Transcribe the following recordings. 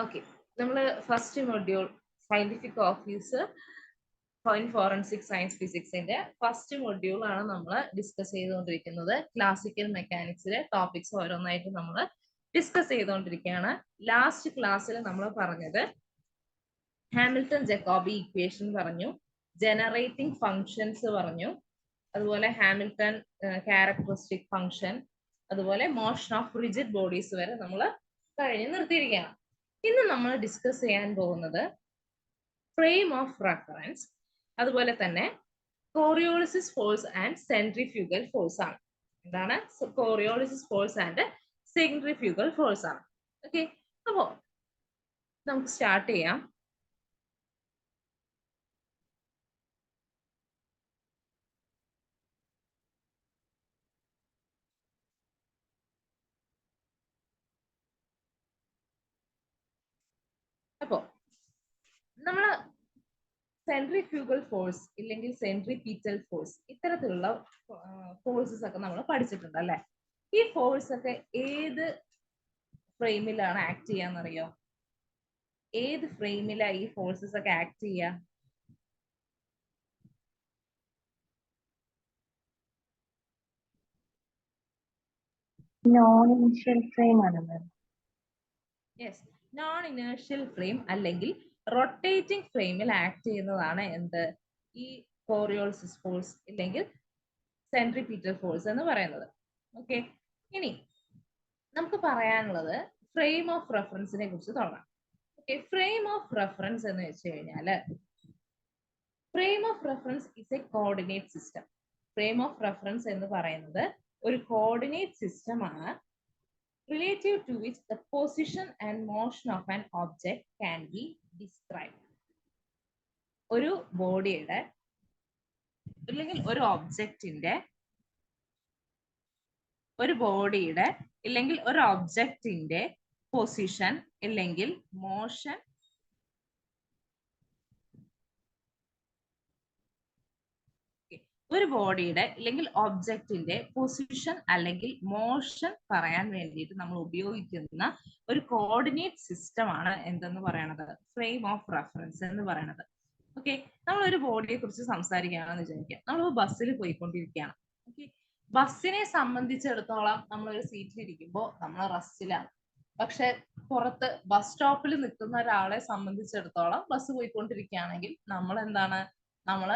Okay, നമ്മൾ first module scientific officer forensic science ഫിസിക്സിന്റെ first module ആണ് നമ്മൾ ഡിസ്കസ് ചെയ്തുകൊണ്ടിരിക്കുന്നത്. ക്ലാസിക്കൽ മെക്കാനിക്സിലെ ടോപ്പിക്സ് ഓരോന്നായിട്ട് നമ്മൾ ഡിസ്കസ് ചെയ്തുകൊണ്ടിരിക്കുകയാണ്. ലാസ്റ്റ് ക്ലാസ്സിൽ നമ്മൾ പറഞ്ഞത് ഹാമിൽട്ടൺ ജക്കോബി ഇക്വേഷൻ പറഞ്ഞു, ജനറേറ്റിംഗ് ഫങ്ഷൻസ് പറഞ്ഞു, അതുപോലെ ഹാമിൽട്ടൺ ക്യാരക്ടറിസ്റ്റിക് ഫങ്ഷൻ, അതുപോലെ മോഷൻ ഓഫ് റിജിഡ് ബോഡീസ് വരെ നമ്മൾ കഴിഞ്ഞ് നിർത്തിയിരിക്കുകയാണ്. ഇന്ന് നമ്മൾ ഡിസ്കസ് ചെയ്യാൻ പോകുന്നത് ഫ്രെയിം ഓഫ് റെഫറൻസ്, അതുപോലെ തന്നെ കോറിയോളിസിസ് ഫോഴ്സ് ആൻഡ് സെൻട്രിഫ്യൂഗൽ ഫോഴ്സ് ആണ്. എന്താണ് കോറിയോളിസിസ് ഫോഴ്സ് ആൻഡ് സെൻട്രിഫ്യൂഗൽ ഫോഴ്സ് ആണ്. ഓക്കെ, അപ്പോ നമുക്ക് സ്റ്റാർട്ട് ചെയ്യാം. അപ്പോ നമ്മൾ സെൻട്രിഫ്യൂഗൽ ഫോഴ്സ് ഇല്ലെങ്കിൽ സെൻട്രിപീറ്റൽ ഫോഴ്സ് ഇത്തരത്തിലുള്ള ഫോഴ്സസ് ഒക്കെ നമ്മൾ പഠിച്ചിട്ടുണ്ട് അല്ലെ. ഈ ഫോഴ്സ് ഒക്കെ ഏത് ഫ്രെയിമിലാണ് ആക്ട് ചെയ്യാന്നറിയോ? ഏത് ഫ്രെയിമിലാണ് ഈ ഫോഴ്സസ് ഒക്കെ ആക്ട് ചെയ്യുക? നോൺ ഇനേർഷ്യൽ ഫ്രെയിം ആണ്. യെസ്, നോൺ ഇനേർഷ്യൽ ഫ്രെയിം അല്ലെങ്കിൽ റൊട്ടേറ്റിംഗ് ഫ്രെയിമിൽ ആക്ട് ചെയ്യുന്നതാണ് എന്ത്? ഈ കോറിയോളിസിസ് ഫോഴ്സ് ഇല്ലെങ്കിൽ സെൻട്രിപീറ്റൽ ഫോഴ്സ് എന്ന് പറയുന്നത്. ഓക്കെ, ഇനി നമുക്ക് പറയാനുള്ളത് ഫ്രെയിം ഓഫ് റെഫറൻസിനെ കുറിച്ച് തുടങ്ങാം. ഓക്കെ, ഫ്രെയിം ഓഫ് റെഫറൻസ് എന്ന് വെച്ച് കഴിഞ്ഞാല് frame of reference is A coordinate system. Frame of reference എന്ന് പറയുന്നത് ഒരു കോർഡിനേറ്റ് സിസ്റ്റം ആണ്, relative to which the position and motion of an object can be described. ഒരു ബോഡിയുടെ അല്ലെങ്കിൽ ഒരു ഒബ്ജക്റ്റിന്റെ പൊസിഷൻ അല്ലെങ്കിൽ മോഷൻ ഒബ്ജക്റ്റിന്റെ പൊസിഷൻ അല്ലെങ്കിൽ മോഷൻ പറയാൻ വേണ്ടിയിട്ട് നമ്മൾ ഉപയോഗിക്കുന്ന ഒരു കോർഡിനേറ്റ് സിസ്റ്റം ആണ് എന്തെന്ന് പറയണത്? ഫ്രെയിം ഓഫ് റെഫറൻസ് എന്ന് പറയണത്. ഓക്കെ, നമ്മൾ ഒരു ബോഡിയെ കുറിച്ച് സംസാരിക്കുകയാണെന്ന് വിചാരിക്കുക. നമ്മൾ ബസ്സിൽ പോയിക്കൊണ്ടിരിക്കുകയാണ്. ഓക്കെ, ബസ്സിനെ സംബന്ധിച്ചിടത്തോളം നമ്മൾ ഒരു സീറ്റിൽ ഇരിക്കുമ്പോൾ നമ്മൾ റെസ്റ്റിലാണ്. പക്ഷെ പുറത്ത് ബസ് സ്റ്റോപ്പിൽ നിൽക്കുന്ന ഒരാളെ സംബന്ധിച്ചിടത്തോളം ബസ് പോയിക്കൊണ്ടിരിക്കുകയാണെങ്കിൽ നമ്മൾ എന്താണ്? നമ്മൾ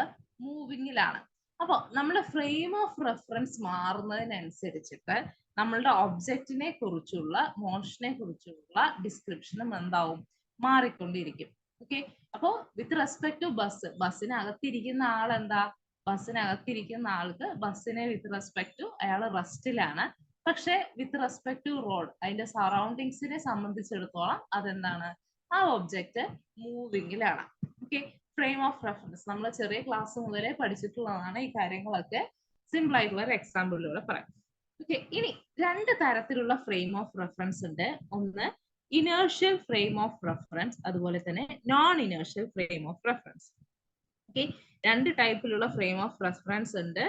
മൂവിങ്ങിലാണ്. അപ്പൊ നമ്മുടെ ഫ്രെയിം ഓഫ് റെഫറൻസ് മാറുന്നതിനനുസരിച്ചിട്ട് നമ്മളുടെ ഒബ്ജക്റ്റിനെ കുറിച്ചുള്ള മോഷനെ കുറിച്ചുള്ള ഡിസ്ക്രിപ്ഷനും എന്താവും? മാറിക്കൊണ്ടിരിക്കും. ഓക്കെ, അപ്പോ വിത്ത് റെസ്പെക്ട് ടു ബസ്സിനകത്തിരിക്കുന്ന ആൾ എന്താ? ബസ്സിനകത്തിരിക്കുന്ന ആൾക്ക് ബസ്സിനെ വിത്ത് റെസ്പെക്ട് ടു അയാൾ റെസ്റ്റിലാണ്. പക്ഷെ വിത്ത് റെസ്പെക്ട് ടു റോഡ് അതിന്റെ സറൗണ്ടിങ്സിനെ സംബന്ധിച്ചിടത്തോളം അതെന്താണ്? ആ ഒബ്ജക്റ്റ് മൂവിങ്ങിലാണ്. ഓക്കെ, ഫ്രെയിം ഓഫ് റെഫറൻസ് നമ്മൾ ചെറിയ ക്ലാസ് മുതലേ പഠിച്ചിട്ടുള്ളതാണ്. ഈ കാര്യങ്ങളൊക്കെ സിമ്പിൾ ആയിട്ടുള്ള ഒരു എക്സാമ്പിളിലൂടെ പറയാം. ഓക്കെ, ഇനി രണ്ട് തരത്തിലുള്ള ഫ്രെയിം ഓഫ് റെഫറൻസ് ഉണ്ട്. ഒന്ന് ഇനേർഷ്യൽ ഫ്രെയിം ഓഫ് റെഫറൻസ്, അതുപോലെ തന്നെ non inertial frame of reference. Okay, രണ്ട് ടൈപ്പിലുള്ള ഫ്രെയിം ഓഫ് റെഫറൻസ് ഉണ്ട്.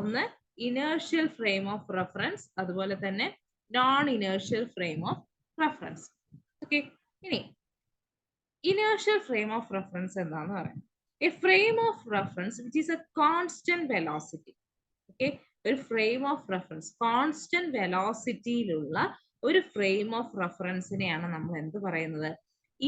ഒന്ന് ഇനേർഷ്യൽ ഫ്രെയിം ഓഫ് റെഫറൻസ്, അതുപോലെ തന്നെ non inertial frame of reference. Okay, ഇനി ഇനേർഷ്യൽ ഫ്രെയിം ഓഫ് റെഫറൻസ് എന്താന്ന് പറയാം. A frame of reference which is A constant velocity. Okay, ഒരു ഫ്രെയിം ഓഫ് റെഫറൻസ് കോൺസ്റ്റന്റ് വെലോസിറ്റിയിലുള്ള ഒരു frame of റെഫറൻസിനെയാണ് നമ്മൾ എന്ത് പറയുന്നത്?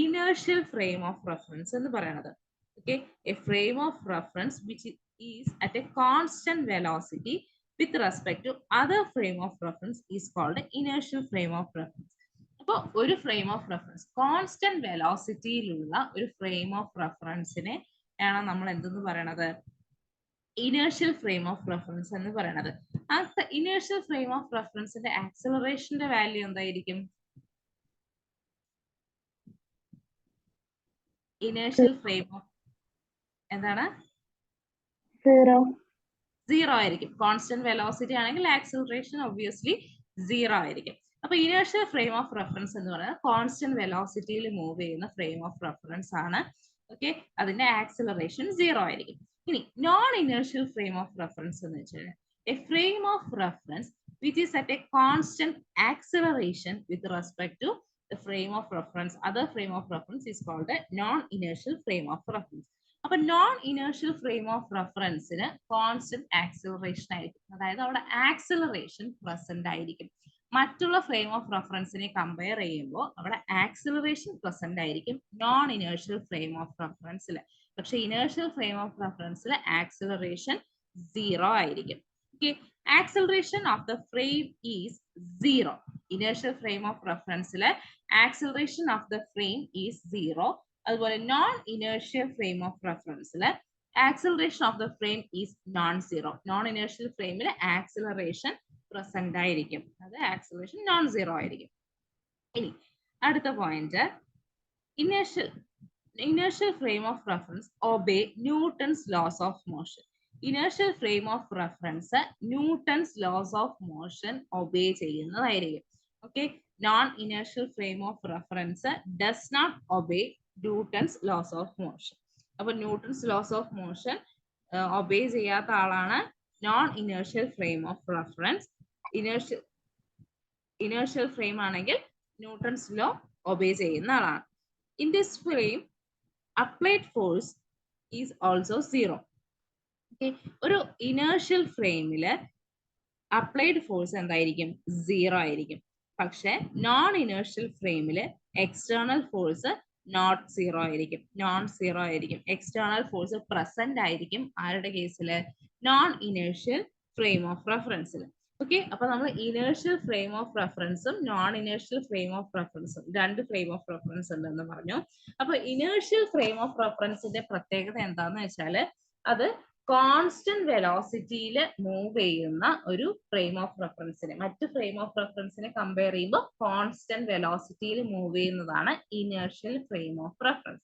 ഇനേർഷ്യൽ ഫ്രെയിം ഓഫ് റെഫറൻസ് എന്ന് പറയുന്നത്. Okay, A frame of reference which is at A constant velocity with respect to other frame of reference is called inertial frame of reference. അപ്പോൾ ഒരു frame of reference constant വെലോസിറ്റിയിലുള്ള ഒരു frame of റെഫറൻസിനെ ആണ് നമ്മൾ എന്തെന്ന് പറയണത്? Inertial frame of reference എന്ന് പറയണത്. ആ ഇനേർഷ്യൽ ഫ്രെയിം ഓഫ് റെഫറൻസിന്റെ ആക്സലറേഷന്റെ വാല്യൂ എന്തായിരിക്കും? ഇനേർഷ്യൽ ഫ്രെയിം ഓഫ് എന്താണ്? സീറോ ആയിരിക്കും. കോൺസ്റ്റന്റ് വെലോസിറ്റി ആണെങ്കിൽ ആക്സലറേഷൻ ഒബ്വിയസ്ലി സീറോ ആയിരിക്കും. അപ്പൊ ഇനേർഷ്യൽ ഫ്രെയിം ഓഫ് റെഫറൻസ് എന്ന് പറയുന്നത് കോൺസ്റ്റന്റ് വെലോസിറ്റിയിൽ മൂവ് ചെയ്യുന്ന ഫ്രെയിം ഓഫ് റെഫറൻസ് ആണ്. ഓക്കെ, അതിന്റെ ആക്സലറേഷൻ സീറോ ആയിരിക്കും. ഇനി non inertial frame of reference എന്ന് വെച്ചാൽ A frame of reference which is at a constant acceleration with respect to frame of reference, other frame of reference is called a non-inertial frame of reference. അപ്പൊ non inertial frame of റെഫറൻസിന് constant acceleration ആയിരിക്കും. അതായത് അവിടെ acceleration present ആയിരിക്കും. മറ്റുള്ള frame of റെഫറൻസിനെ compare ചെയ്യുമ്പോൾ അവിടെ ആക്സിലറേഷൻ പ്രസന്റ് ആയിരിക്കും നോൺ ഇനേർഷ്യൽ ഫ്രെയിം ഓഫ് റെഫറൻസിൽ. പക്ഷെ ഇനേർഷ്യൽ ഫ്രെയിം ഓഫ് റെഫറൻസിൽ ആക്സിലറേഷൻ 0 ആയിരിക്കും. Okay, acceleration of the frame is 0. Inertial frame of reference acceleration of the frame is 0. അതുപോലെ നോൺ ഇനേർഷ്യൽ ഫ്രെയിം ഓഫ് റെഫറൻസിൽ acceleration of the frame is non zero. Non inertial ഫ്രെയിമിൽ acceleration present ആയിരിക്കും, അത് acceleration non zero ആയിരിക്കും. ഇനി അടുത്ത point, inertial frame of reference obey Newton's laws of motion. Inertial frame of reference Newton's laws of motion obey ചെയ്യുന്നതായിരിക്കും. Okay, non inertial frame of reference does not obey Newton's laws of motion. അപ്പൊ Newton's laws of motion obey ചെയ്യാത്ത ആളാണ് non inertial frame of reference. Inertial frame ആണെങ്കിൽ Newton's law obey ചെയ്യുന്ന ആളാണ്. In this frame applied force is also 0. ഒരു inertial ഫ്രെയിമില് applied force എന്തായിരിക്കും? 0 ആയിരിക്കും. പക്ഷെ നോൺ ഇനേർഷ്യൽ ഫ്രെയിമില് എക്സ്റ്റേണൽ ഫോഴ്സ് നോട്ട് 0 ആയിരിക്കും, നോൺ 0 ആയിരിക്കും. എക്സ്റ്റേണൽ ഫോഴ്സ് പ്രസന്റ് ആയിരിക്കും ആരുടെ കേസില്? നോൺ ഇനേർഷ്യൽ ഫ്രെയിം ഓഫ് റെഫറൻസിൽ. ഓക്കെ, അപ്പൊ നമ്മൾ ഇനേർഷ്യൽ ഫ്രെയിം ഓഫ് റെഫറൻസും നോൺ ഇനേർഷ്യൽ ഫ്രെയിം ഓഫ് റെഫറൻസും രണ്ട് ഫ്രെയിം ഓഫ് റെഫറൻസ് ഉണ്ടെന്ന് പറഞ്ഞു. അപ്പൊ ഇനേർഷ്യൽ ഫ്രെയിം ഓഫ് റെഫറൻസിന്റെ പ്രത്യേകത എന്താന്ന് വെച്ചാല് അത് കോൺസ്റ്റന്റ് വെലോസിറ്റിയിൽ മൂവ് ചെയ്യുന്ന ഒരു ഫ്രെയിം ഓഫ് റെഫറൻസിനെ മറ്റ് ഫ്രെയിം ഓഫ് റെഫറൻസിനെ കമ്പയർ ചെയ്യുമ്പോൾ കോൺസ്റ്റന്റ് വെലോസിറ്റിയിൽ മൂവ് ചെയ്യുന്നതാണ് inertial frame of reference.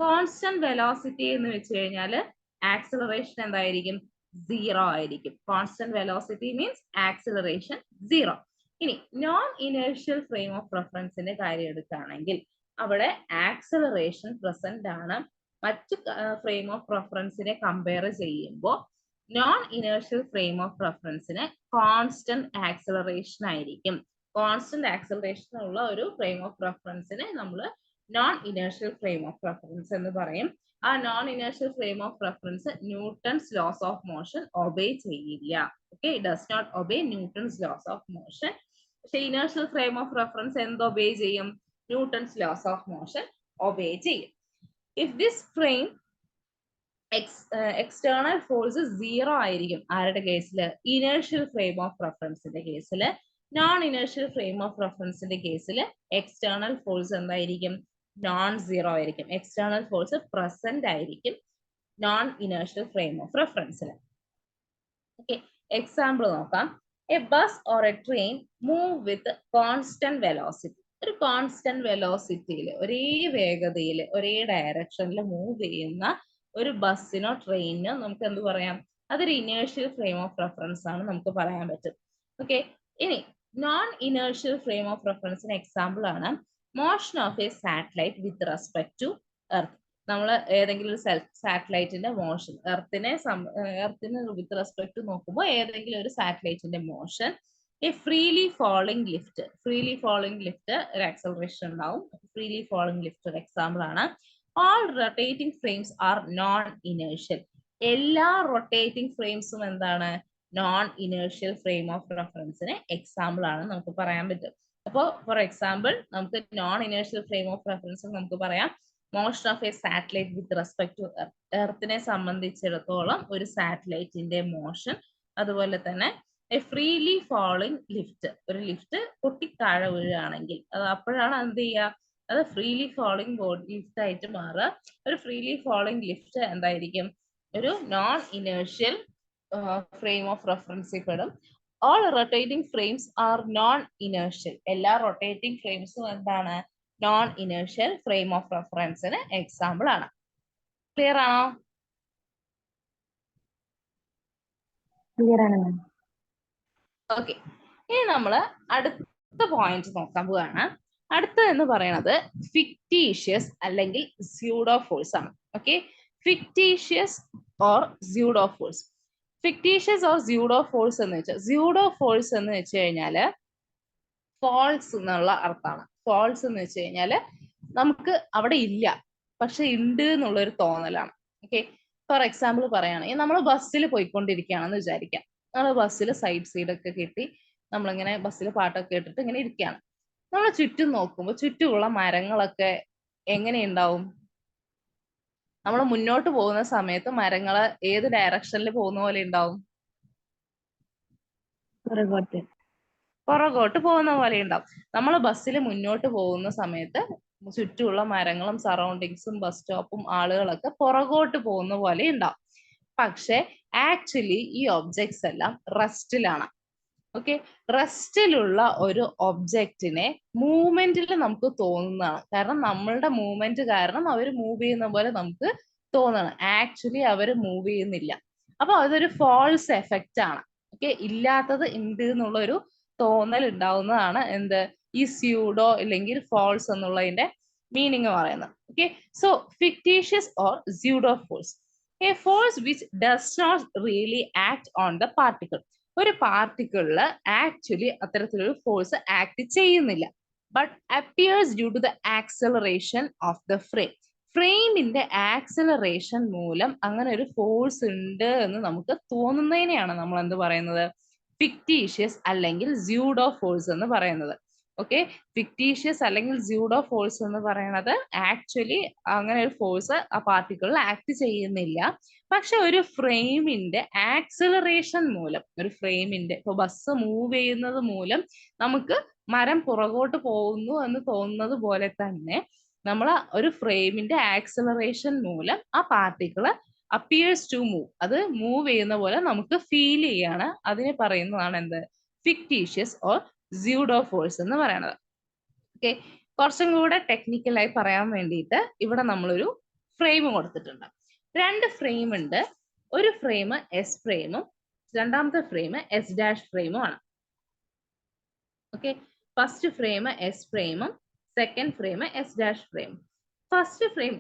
Constant velocity എന്ന് വെച്ച് കഴിഞ്ഞാൽ ആക്സിലറേഷൻ എന്തായിരിക്കും? 0 ആയിരിക്കും. Constant velocity means acceleration 0. ഇനി നോൺ ഇനേർഷ്യൽ ഫ്രെയിം ഓഫ് റെഫറൻസിന്റെ കാര്യം എടുക്കുകയാണെങ്കിൽ അവിടെ ആക്സിലറേഷൻ പ്രസന്റ് ആണ്. മറ്റ് ഫ്രെയിം ഓഫ് റെഫറൻസിനെ കമ്പയർ ചെയ്യുമ്പോൾ നോൺ ഇനേർഷ്യൽ ഫ്രെയിം ഓഫ് റെഫറൻസിന് കോൺസ്റ്റന്റ് ആക്സിലറേഷൻ ആയിരിക്കും. കോൺസ്റ്റന്റ് ആക്സിലറേഷൻ ഉള്ള ഒരു ഫ്രെയിം ഓഫ് റെഫറൻസിനെ നമ്മൾ non inertial frame of reference എന്ന് പറയും. ആ non inertial frame of reference Newton's laws of motion obey ചെയ്യില്ല. Okay, it does not obey Newton's laws of motion. പക്ഷെ ഇനേർഷ്യൽ ഫ്രെയിം ഓഫ് റെഫറൻസ് എന്ത് ഒബേ ചെയ്യും? Newton's laws of motion obey ചെയ്യും. If this frame external force 0 ആയിരിക്കും ആരുടെ കേസിൽ? Inertial frame of റെഫറൻസിന്റെ കേസിൽ. നോൺ ഇനേർഷ്യൽ ഫ്രെയിം ഓഫ് റെഫറൻസിന്റെ കേസിൽ എക്സ്റ്റേണൽ ഫോഴ്സ് എന്തായിരിക്കും? നോൺ 0 ആയിരിക്കും. എക്സ്റ്റേണൽ ഫോഴ്സ് പ്രസന്റ് ആയിരിക്കും നോൺ ഇനേർഷ്യൽ ഫ്രെയിം ഓഫ് റെഫറൻസിൽ. ഓക്കെ, എക്സാമ്പിൾ നോക്കാം. A bus or a train move with constant velocity. ഒരു കോൺസ്റ്റന്റ് വെലോസിറ്റിയിൽ ഒരേ വേഗതയിൽ ഒരേ ഡയറക്ഷനിൽ മൂവ് ചെയ്യുന്ന ഒരു ബസ്സിനോ ട്രെയിനിനോ നമുക്ക് എന്ത് പറയാം? അതൊരു ഇനേർഷ്യൽ ഫ്രെയിം ഓഫ് റെഫറൻസ് ആണ് നമുക്ക് പറയാൻ പറ്റും. ഓക്കെ, ഇനി നോൺ ഇനേർഷ്യൽ ഫ്രെയിം ഓഫ് റെഫറൻസിന് എക്സാമ്പിൾ ആണ് motion of a satellite with respect to Earth. നമ്മൾ ഏതെങ്കിലും ഒരു സാറ്റലൈറ്റിന്റെ മോഷൻ എർത്തിന് വിത്ത് റെസ്പെക്ട് ടു നോക്കുമ്പോൾ ഏതെങ്കിലും ഒരു സാറ്റലൈറ്റിന്റെ motion, a freely falling lift. Freely falling lift ഒരു ആക്സലറേഷൻ ഉണ്ടാവും. ഫ്രീലി ഫോളിംഗ് ലിഫ്റ്റ് ഒരു എക്സാമ്പിൾ ആണ്. All rotating frames are non inertial. എല്ലാ റൊട്ടേറ്റിംഗ് ഫ്രെയിംസും എന്താണ്? നോൺ ഇനേർഷ്യൽ ഫ്രെയിം ഓഫ് റെഫറൻസിന് എക്സാമ്പിൾ ആണ് നമുക്ക് പറയാൻ പറ്റും. അപ്പോൾ ഫോർ എക്സാമ്പിൾ നമുക്ക് non inertial frame of reference നമുക്ക് പറയാം motion of a satellite with respect to Earth. എർത്തിനെ സംബന്ധിച്ചിടത്തോളം ഒരു സാറ്റലൈറ്റിന്റെ മോഷൻ, അതുപോലെ തന്നെ എ ഫ്രീലി ഫോളിംഗ് ലിഫ്റ്റ്. ഒരു ലിഫ്റ്റ് പൊട്ടിത്താഴെ വീഴുകയാണെങ്കിൽ അത് അപ്പോഴാണ് എന്ത് ചെയ്യുക? അത് ഫ്രീലി ഫോളിംഗ് ബോഡി ലിഫ്റ്റ് ആയിട്ട് മാറുക. ഒരു ഫ്രീലി ഫോളിംഗ് ലിഫ്റ്റ് എന്തായിരിക്കും? ഒരു നോൺ ഇനേർഷ്യൽ ഫ്രെയിം ഓഫ് റെഫറൻസിൽ പെടും. All rotating frames are non inertial. എല്ലാ റൊട്ടേറ്റിംഗ് ഫ്രെയിംസും എന്താണ്? നോൺ ഇനേർഷ്യൽ ഫ്രെയിം ഓഫ് റെഫറൻസിന് എക്സാമ്പിൾ ആണ്. ക്ലിയർ ആണോ? ക്ലിയർ ആണ് മാം. ഓക്കെ, ഇനി നമ്മൾ അടുത്ത പോയിന്റ് നോക്കാൻ പോവുകയാണ്. അടുത്ത എന്ന് പറയുന്നത് ഫിക്റ്റീഷ്യസ് അല്ലെങ്കിൽ സ്യൂഡോ ഫോഴ്സ് ആണ്. Okay, fictitious or pseudo force. Fictitious or pseudo force എന്ന് വെച്ചാൽ, സ്യൂഡോ ഫോഴ്സ് എന്ന് വെച്ച് കഴിഞ്ഞാൽ ഫാൾസ് എന്നുള്ള അർത്ഥമാണ്. ഫാൾസ് എന്ന് വെച്ച് കഴിഞ്ഞാല് നമുക്ക് അവിടെ ഇല്ല, പക്ഷെ ഉണ്ട് എന്നുള്ളൊരു തോന്നലാണ്. ഓക്കെ, ഫോർ എക്സാമ്പിൾ പറയുകയാണെങ്കിൽ നമ്മൾ ബസ്സിൽ പോയിക്കൊണ്ടിരിക്കുകയാണെന്ന് വിചാരിക്കാം. നമ്മൾ ബസ്സിൽ സൈഡ് സീഡൊക്കെ കെട്ടി നമ്മളിങ്ങനെ ബസ്സിൽ പാട്ടൊക്കെ കേട്ടിട്ട് ഇങ്ങനെ ഇരിക്കുകയാണ്. നമ്മൾ ചുറ്റും നോക്കുമ്പോൾ ചുറ്റുമുള്ള മരങ്ങളൊക്കെ എങ്ങനെയുണ്ടാവും? നമ്മൾ മുന്നോട്ട് പോകുന്ന സമയത്ത് മരങ്ങൾ ഏത് ഡയറക്ഷനിൽ പോകുന്ന പോലെ ഉണ്ടാവും? പുറകോട്ട് പോകുന്ന പോലെ ഉണ്ടാവും. നമ്മൾ ബസ്സിൽ മുന്നോട്ട് പോകുന്ന സമയത്ത് ചുറ്റുമുള്ള മരങ്ങളും സറൗണ്ടിങ്സും ബസ് സ്റ്റോപ്പും ആളുകളൊക്കെ പുറകോട്ട് പോകുന്ന പോലെ ഉണ്ടാവും. പക്ഷെ ആക്ച്വലി ഈ ഒബ്ജക്ട്സ് എല്ലാം റെസ്റ്റിലാണ്. ഓക്കെ, റെസ്റ്റിലുള്ള ഒരു ഒബ്ജക്റ്റിനെ മൂവ്മെന്റിൽ നമുക്ക് തോന്നുന്നതാണ്. കാരണം നമ്മളുടെ മൂവ്മെന്റ് കാരണം അവർ മൂവ് ചെയ്യുന്ന പോലെ നമുക്ക് തോന്നണം. ആക്ച്വലി അവർ മൂവ് ചെയ്യുന്നില്ല. അപ്പൊ അതൊരു ഫോൾസ് എഫക്റ്റ് ആണ്. ഓക്കെ, ഇല്ലാത്തത് ഉണ്ട് എന്നുള്ള ഒരു തോന്നൽ ഉണ്ടാവുന്നതാണ് എന്ത്, ഈ സ്യൂഡോ അല്ലെങ്കിൽ ഫോൾസ് എന്നുള്ളതിന്റെ മീനിങ് പറയുന്നത്. Okay, so fictitious or pseudo force, a force which does not really act on the particle. ഒരു പാർട്ടിക്കിളില് ആക്ച്വലി അത്തരത്തിലൊരു ഫോഴ്സ് ആക്ട് ചെയ്യുന്നില്ല, but appears due to the acceleration of the frame. ഫ്രെയിമിന്റെ acceleration മൂലം അങ്ങനെ ഒരു ഫോഴ്സ് ഉണ്ട് എന്ന് നമുക്ക് തോന്നുന്നതിനെയാണ് നമ്മൾ എന്ത് പറയുന്നത്? ഫിക്ടീഷ്യസ് അല്ലെങ്കിൽ സ്യൂഡോ ഫോഴ്സ് എന്ന് പറയുന്നത്. ഓക്കെ, ഫിക്ടീഷ്യസ് അല്ലെങ്കിൽ സ്യൂഡോ ഫോഴ്സ് എന്ന് പറയുന്നത് ആക്ച്വലി അങ്ങനെ ഒരു ഫോഴ്സ് ആ പാർട്ടിക്കിളിൽ ആക്ട് ചെയ്യുന്നില്ല, പക്ഷെ ഒരു ഫ്രെയിമിന്റെ ആക്സിലറേഷൻ മൂലം, ഒരു ഫ്രെയിമിന്റെ ഇപ്പൊ ബസ് മൂവ് ചെയ്യുന്നത് മൂലം നമുക്ക് മരം പുറകോട്ട് പോകുന്നു എന്ന് തോന്നുന്നത് പോലെ തന്നെ നമ്മൾ ഒരു ഫ്രെയിമിന്റെ ആക്സിലറേഷൻ മൂലം ആ പാർട്ടിക്കിള് അപ്പിയേഴ്സ് ടു മൂവ്, അത് മൂവ് ചെയ്യുന്ന പോലെ നമുക്ക് ഫീൽ ചെയ്യാണ്. അതിനെ പറയുന്നതാണ് എന്ത്? ഫിക്ടീഷ്യസ് ഓർ സ്യൂഡോ ഫോഴ്സ് എന്ന് പറയുന്നത്. ഓക്കെ, കുറച്ചും കൂടെ ടെക്നിക്കലായി പറയാൻ വേണ്ടിയിട്ട് ഇവിടെ നമ്മളൊരു ഫ്രെയിം കൊടുത്തിട്ടുണ്ട്. രണ്ട് ഫ്രെയിം ഉണ്ട്. ഒരു ഫ്രെയിം എസ് ഫ്രെയിമും രണ്ടാമത്തെ ഫ്രെയിം എസ് ഡാഷ് ഫ്രെയിമും ആണ്. ഓക്കെ, ഫസ്റ്റ് ഫ്രെയിം എസ് ഫ്രെയിമും second frame S dash frame. First frame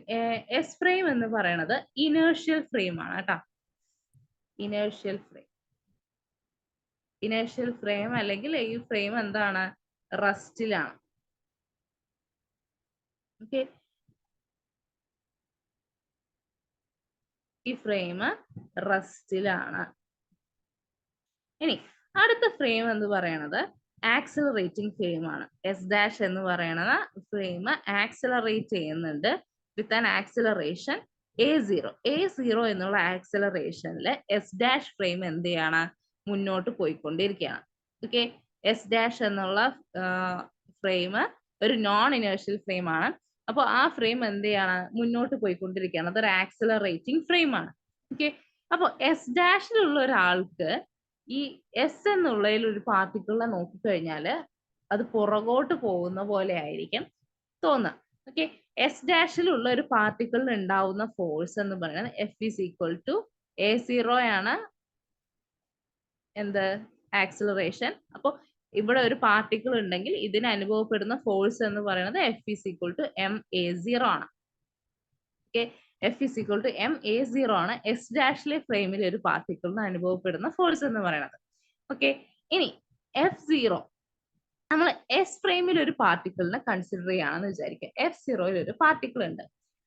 S frame എന്ന് പറയുന്നത് ഇനേർഷ്യൽ ഫ്രെയിം ആണ് കേട്ടോ. ഇനേർഷ്യൽ ഫ്രെയിം, ഇനേർഷ്യൽ ഫ്രെയിം അല്ലെങ്കിൽ ഈ ഫ്രെയിം എന്താണ്? റസ്റ്റിലാണ്. ഓക്കെ, ഈ ഫ്രെയിം റസ്റ്റിലാണ്. ഇനി അടുത്ത ഫ്രെയിം എന്ന് പറയുന്നത് ആക്സിലറേറ്റിംഗ് ഫ്രെയിം ആണ്. എസ് ഡാഷ് എന്ന് പറയുന്നത് ഫ്രെയിം ആക്സിലറേറ്റ് ചെയ്യുന്നുണ്ട് with an acceleration A0. A0 എന്നുള്ള ആക്സിലറേഷനിൽ എസ് ഡാഷ് ഫ്രെയിം എന്ത് ചെയ്യാണ്? മുന്നോട്ട് പോയിക്കൊണ്ടിരിക്കുകയാണ്. ഓക്കെ, എസ് ഡാഷ് എന്നുള്ള ഫ്രെയിം ഒരു നോൺ ഇനേർഷ്യൽ ഫ്രെയിം ആണ്. അപ്പോൾ ആ ഫ്രെയിം എന്ത് ചെയ്യാണ്? മുന്നോട്ട് പോയിക്കൊണ്ടിരിക്കുകയാണ്. അതൊരു ആക്സിലറേറ്റിംഗ് ഫ്രെയിം ആണ്. ഓക്കെ, അപ്പോൾ എസ് ഡാഷിലുള്ള ഒരാൾക്ക് ഈ എസ് എന്നുള്ളതിൽ ഒരു പാർട്ടിക്കിളിനെ നോക്കിക്കഴിഞ്ഞാൽ അത് പുറകോട്ട് പോകുന്ന പോലെ ആയിരിക്കും തോന്നുക. ഓക്കെ, എസ് ഡാഷിലുള്ള ഒരു പാർട്ടിക്കിളിന് ഉണ്ടാവുന്ന ഫോഴ്സ് എന്ന് പറയുന്നത് F is equal to A0 ആണ് എന്ത്? ആക്സിലറേഷൻ. അപ്പോൾ ഇവിടെ ഒരു പാർട്ടിക്കിൾ ഉണ്ടെങ്കിൽ ഇതിന് അനുഭവപ്പെടുന്ന ഫോഴ്സ് എന്ന് പറയുന്നത് F is equal to ma0 ആണ്. Okay, F is equal to ma0 ആണ് എസ് ഡാഷിലെ ഫ്രെയിമിൽ ഒരു പാർട്ടിക്കിളിന് അനുഭവപ്പെടുന്ന ഫോഴ്സ് എന്ന് പറയുന്നത്. ഓക്കെ, ഇനി F0 നമ്മൾ എസ് ഫ്രെയിമിൽ ഒരു പാർട്ടിക്കിളിനെ കൺസിഡർ ചെയ്യുകയാണെന്ന് വിചാരിക്കുക. F0യിൽ ഒരു പാർട്ടിക്കിൾ ഉണ്ട്.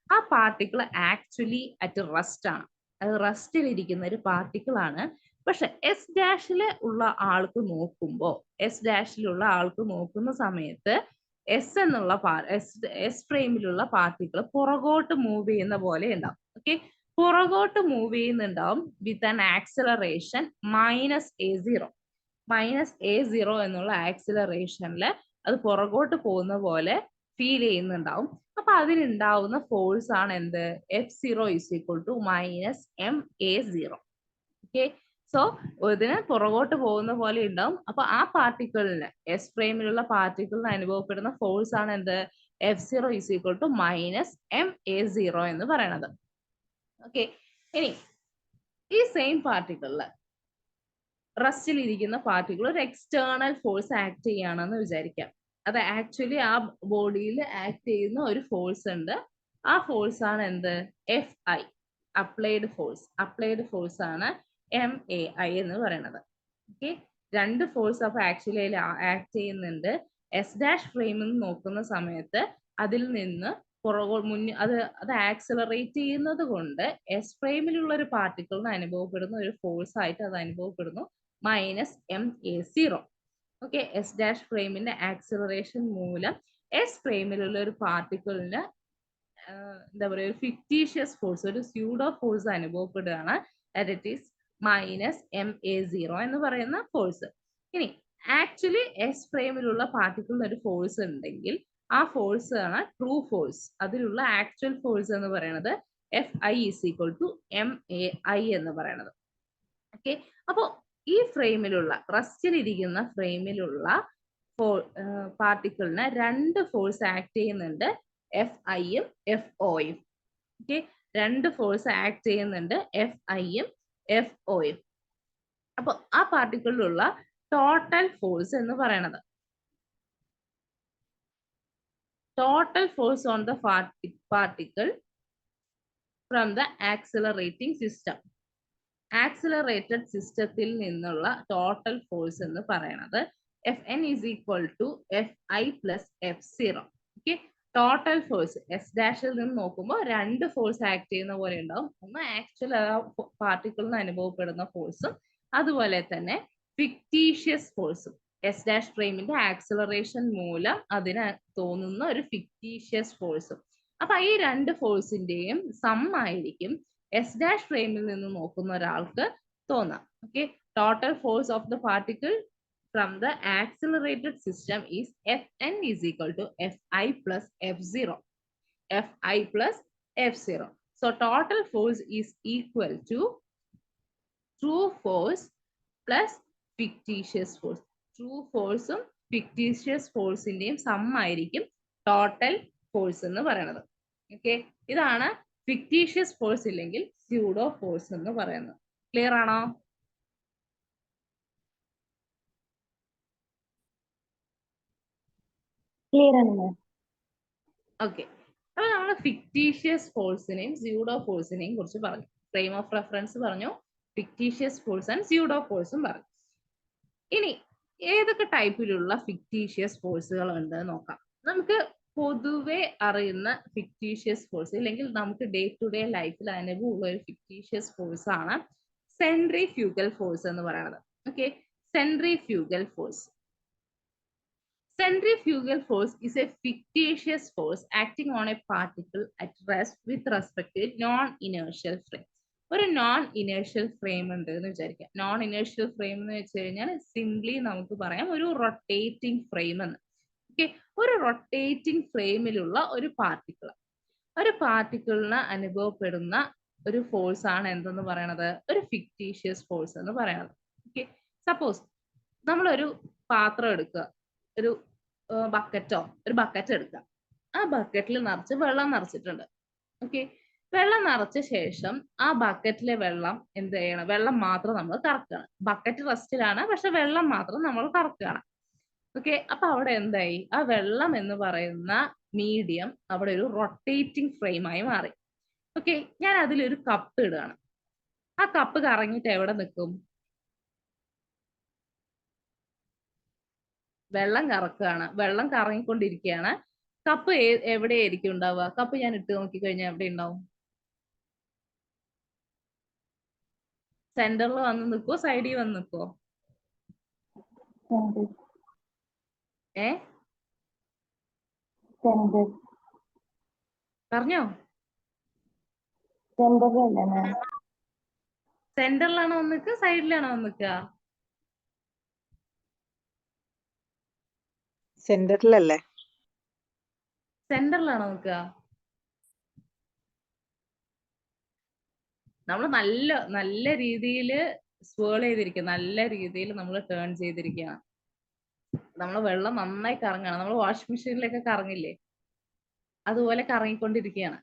ആ പാർട്ടിക്കിൾ ആക്ച്വലി അറ്റ് റെസ്റ്റ് ആണ്. അത് റെസ്റ്റിൽ ഇരിക്കുന്ന ഒരു പാർട്ടിക്കിൾ ആണ്. പക്ഷെ എസ് ഡാഷിൽ ഉള്ള ആൾക്ക് നോക്കുമ്പോൾ, എസ് ഡാഷിലുള്ള ആൾക്ക് നോക്കുന്ന സമയത്ത് എസ് എന്നുള്ള എസ് ഫ്രെയിമിലുള്ള പാർട്ടിക്കിൾ പുറകോട്ട് മൂവ് ചെയ്യുന്ന പോലെ ഉണ്ടാവും. ഓക്കെ, പുറകോട്ട് മൂവ് ചെയ്യുന്നുണ്ടാവും with an acceleration -A0. -A0 എന്നുള്ള ആക്സിലറേഷനിൽ അത് പുറകോട്ട് പോകുന്ന പോലെ ഫീൽ ചെയ്യുന്നുണ്ടാവും. അപ്പൊ അതിനുണ്ടാവുന്ന ഫോഴ്സ് ആണ് എന്ത്? F0 is equal to -ma0. Okay, so ഇതിന് പുറകോട്ട് പോകുന്ന പോലെ ഉണ്ടാവും. അപ്പൊ ആ പാർട്ടിക്കിളിന്, എസ് ഫ്രെയിമിലുള്ള പാർട്ടിക്കിളിന് അനുഭവപ്പെടുന്ന ഫോഴ്സ് ആണ് എന്ത്? F0 is equal to -ma0 എന്ന് പറയുന്നത്. ഓക്കെ, ഇനി ഈ സെയിം പാർട്ടിക്കിളില് റസ്റ്റിൽ ഇരിക്കുന്ന പാർട്ടിക്കിൾ ഒരു എക്സ്റ്റേണൽ ഫോഴ്സ് ആക്ട് ചെയ്യുകയാണെന്ന് വിചാരിക്കാം. അത് ആക്ച്വലി ആ ബോഡിയിൽ ആക്ട് ചെയ്യുന്ന ഒരു ഫോഴ്സ് ഉണ്ട്. ആ ഫോഴ്സ് ആണ് എന്ത്? Fi, applied force. Applied force ആണ് MAI എന്ന് പറയുന്നത്. ഓക്കെ, രണ്ട് ഫോഴ്സ് അപ്പൊ ആക്ച്വലി അതിൽ ആക്ട് ചെയ്യുന്നുണ്ട്. എസ് ഡാഷ് ഫ്രെയിമിൽ നോക്കുന്ന സമയത്ത് അതിൽ നിന്ന് അത് ആക്സിലറേറ്റ് ചെയ്യുന്നത് കൊണ്ട് എസ് ഫ്രെയിമിലുള്ള ഒരു പാർട്ടിക്കിളിന് അനുഭവപ്പെടുന്ന ഒരു ഫോഴ്സ് ആയിട്ട് അത് അനുഭവപ്പെടുന്നു -ma0. ഓക്കെ, എസ് ഡാഷ് ഫ്രെയിമിന്റെ ആക്സിലറേഷൻ മൂലം എസ് ഫ്രെയിമിലുള്ള ഒരു പാർട്ടിക്കിളിന് എന്താ പറയുക, ഒരു ഫിക്റ്റീഷ്യസ് ഫോഴ്സ്, ഒരു സ്യൂഡോ ഫോഴ്സ് അനുഭവപ്പെടുകയാണ്. ദാറ്റ് ഈസ് -ma0 എന്ന് പറയുന്ന ഫോഴ്സ്. ഇനി ആക്ച്വലി എസ് ഫ്രെയിമിലുള്ള പാർട്ടിക്കിളിന് ഒരു ഫോഴ്സ് ഉണ്ടെങ്കിൽ ആ ഫോഴ്സ് ആണ് ട്രൂ ഫോഴ്സ്. അതിലുള്ള ആക്ച്വൽ ഫോഴ്സ് എന്ന് പറയുന്നത് Fi = ma എന്ന് പറയുന്നത്. ഓക്കെ, അപ്പോ ഈ ഫ്രെയിമിലുള്ള റസ്റ്റിലിരിക്കുന്ന ഫ്രെയിമിലുള്ള പാർട്ടിക്കിളിന് രണ്ട് ഫോഴ്സ് ആക്ട് ചെയ്യുന്നുണ്ട്, Fiയും Foയും. ഓക്കെ, രണ്ട് ഫോഴ്സ് ആക്ട് ചെയ്യുന്നുണ്ട്, Fiയും Foയും. അപ്പൊ ആ പാർട്ടിക്കിളിലുള്ള ടോട്ടൽ ഫോഴ്സ് എന്ന് പറയുന്നത്, total force on the particle from the accelerating system. Accelerated സിസ്റ്റത്തിൽ നിന്നുള്ള ടോട്ടൽ ഫോഴ്സ് എന്ന് പറയുന്നത് Fn = Fi + F0. Okay, total force S ഡാഷിൽ നിന്ന് നോക്കുമ്പോൾ രണ്ട് ഫോഴ്സ് ആക്ട് ചെയ്യുന്ന പോലെ ഉണ്ടാവും. ഒന്ന് ആക്ച്വൽ പാർട്ടിക്കിളിന് അനുഭവപ്പെടുന്ന ഫോഴ്സും അതുപോലെ തന്നെ ഫിക്റ്റീഷ്യസ് ഫോഴ്സും. എസ് ഡാഷ് ഫ്രെയിമിന്റെ ആക്സിലറേഷൻ മൂലം അതിന് തോന്നുന്ന ഒരു ഫിക്റ്റീഷ്യസ് ഫോഴ്സും. അപ്പൊ ഈ രണ്ട് ഫോഴ്സിന്റെയും സം ആയിരിക്കും എസ് ഡാഷ് ഫ്രെയിമിൽ നിന്ന് നോക്കുന്ന ഒരാൾക്ക് തോന്നാം. Okay, total force of the particle from the accelerated system is Fn = Fi + F0. Fi + F0. So total force is equal to true force plus fictitious force. True force ഉം fictitious force ന്റെയും some ആയിരിക്കും total force എന്ന് പറയുന്നത്. Okay, ഇതാണ് fictitious force ഇല്ലെങ്കിൽ pseudo force എന്ന് പറയുന്നത്. Clear ആണോ? ക്ലിയർ ആണ് മാം. ഓക്കെ, അപ്പൊ നമ്മൾ ഫിക്റ്റീഷ്യസ് ഫോഴ്സിനെയും സ്യൂഡോ ഫോഴ്സിനെയും കുറിച്ച് പറഞ്ഞു. ഫ്രെയിം ഓഫ് റെഫറൻസ് പറഞ്ഞു, ഫിക്റ്റീഷ്യസ് ഫോഴ്സ് ആൻഡ് സ്യൂഡോ ഫോഴ്സും പറഞ്ഞു. ഇനി ഏതൊക്കെ ടൈപ്പിലുള്ള ഫിക്റ്റീഷ്യസ് ഫോഴ്സുകൾ ഉണ്ട് നോക്കാം. നമുക്ക് പൊതുവെ അറിയുന്ന ഫിക്റ്റീഷ്യസ് ഫോഴ്സ് ഇല്ലെങ്കിൽ നമുക്ക് ഡേ ടു ഡേ ലൈഫിൽ അനുഭവമുള്ള ഒരു ഫിക്റ്റീഷ്യസ് ഫോഴ്സ് ആണ് സെൻട്രിഫ്യൂഗൽ ഫോഴ്സ് എന്ന് പറയുന്നത്. Okay, centrifugal force. Centrifugal force is a fictitious force acting on a particle at rest with respect to a non-inertial frame. ഒരു നോൺ ഇനേർഷ്യൽ ഫ്രെയിം ഉണ്ട് എന്ന് വിചാരിക്കാം. Non inertial frame എന്ന് വെച്ച് കഴിഞ്ഞാൽ സിംപ്ലി നമുക്ക് പറയാം ഒരു റൊട്ടേറ്റിംഗ് ഫ്രെയിം എന്ന്. ഓക്കെ, ഒരു റൊട്ടേറ്റിംഗ് ഫ്രെയിമിലുള്ള ഒരു പാർട്ടിക്കിളിന് അനുഭവപ്പെടുന്ന ഒരു ഫോഴ്സ് ആണ് എന്തെന്ന് പറയണത്, ഒരു ഫിക്റ്റീഷ്യസ് ഫോഴ്സ് എന്ന് പറയണത്. ഓക്കെ, സപ്പോസ് നമ്മളൊരു പാത്രം എടുക്കുക, ഒരു ബക്കറ്റ് എടുക്കുക. ആ ബക്കറ്റിൽ നിറച്ച് വെള്ളം നിറച്ചിട്ടുണ്ട്. ഓക്കെ, വെള്ളം നിറച്ച ശേഷം ആ ബക്കറ്റിലെ വെള്ളം എന്ത് ചെയ്യണം, വെള്ളം മാത്രം നമ്മൾ കറക്കുകയാണ്. ബക്കറ്റ് റെസ്റ്റിലാണ്, പക്ഷെ വെള്ളം മാത്രം നമ്മൾ കറക്കുകയാണ്. ഓക്കെ, അപ്പൊ അവിടെ എന്തായി, ആ വെള്ളം എന്ന് പറയുന്ന മീഡിയം അവിടെ ഒരു റൊട്ടേറ്റിംഗ് ഫ്രെയിമായി മാറി. ഓക്കെ, ഞാൻ അതിലൊരു കപ്പ് ഇടുകയാണ്. ആ കപ്പ് കറങ്ങിയിട്ട് എവിടെ നിൽക്കും? വെള്ളം കറക്കുകയാണ്, വെള്ളം കറങ്ങിക്കൊണ്ടിരിക്കുകയാണ്. കപ്പ് എവിടെയായിരിക്കും ഉണ്ടാവുക? കപ്പ് ഞാൻ ഇട്ട് നോക്കിക്കഴിഞ്ഞാൽ എവിടെ ഉണ്ടാവും? സെന്ററിൽ വന്ന് നിൽക്കുവോ, സൈഡിൽ വന്ന് നിൽക്കുവോ? പറഞ്ഞോ. സെന്ററിലാണോ വന്ന് നിൽക്കുക, സൈഡിലാണോ വന്ന് നിൽക്കുക? സെന്ററിലല്ലേ? സെന്ററിലാണോ നിൽക്കുക? നമ്മൾ നല്ല രീതിയിൽ സ്വേൾ ചെയ്തിരിക്കുക, നല്ല രീതിയിൽ നമ്മൾ ടേൺ ചെയ്തിരിക്കുകയാണ്. നമ്മൾ വെള്ളം നന്നായി കറങ്ങണം. നമ്മൾ വാഷിംഗ് മെഷീനിലൊക്കെ കറങ്ങില്ലേ, അതുപോലെ കറങ്ങിക്കൊണ്ടിരിക്കുകയാണ്.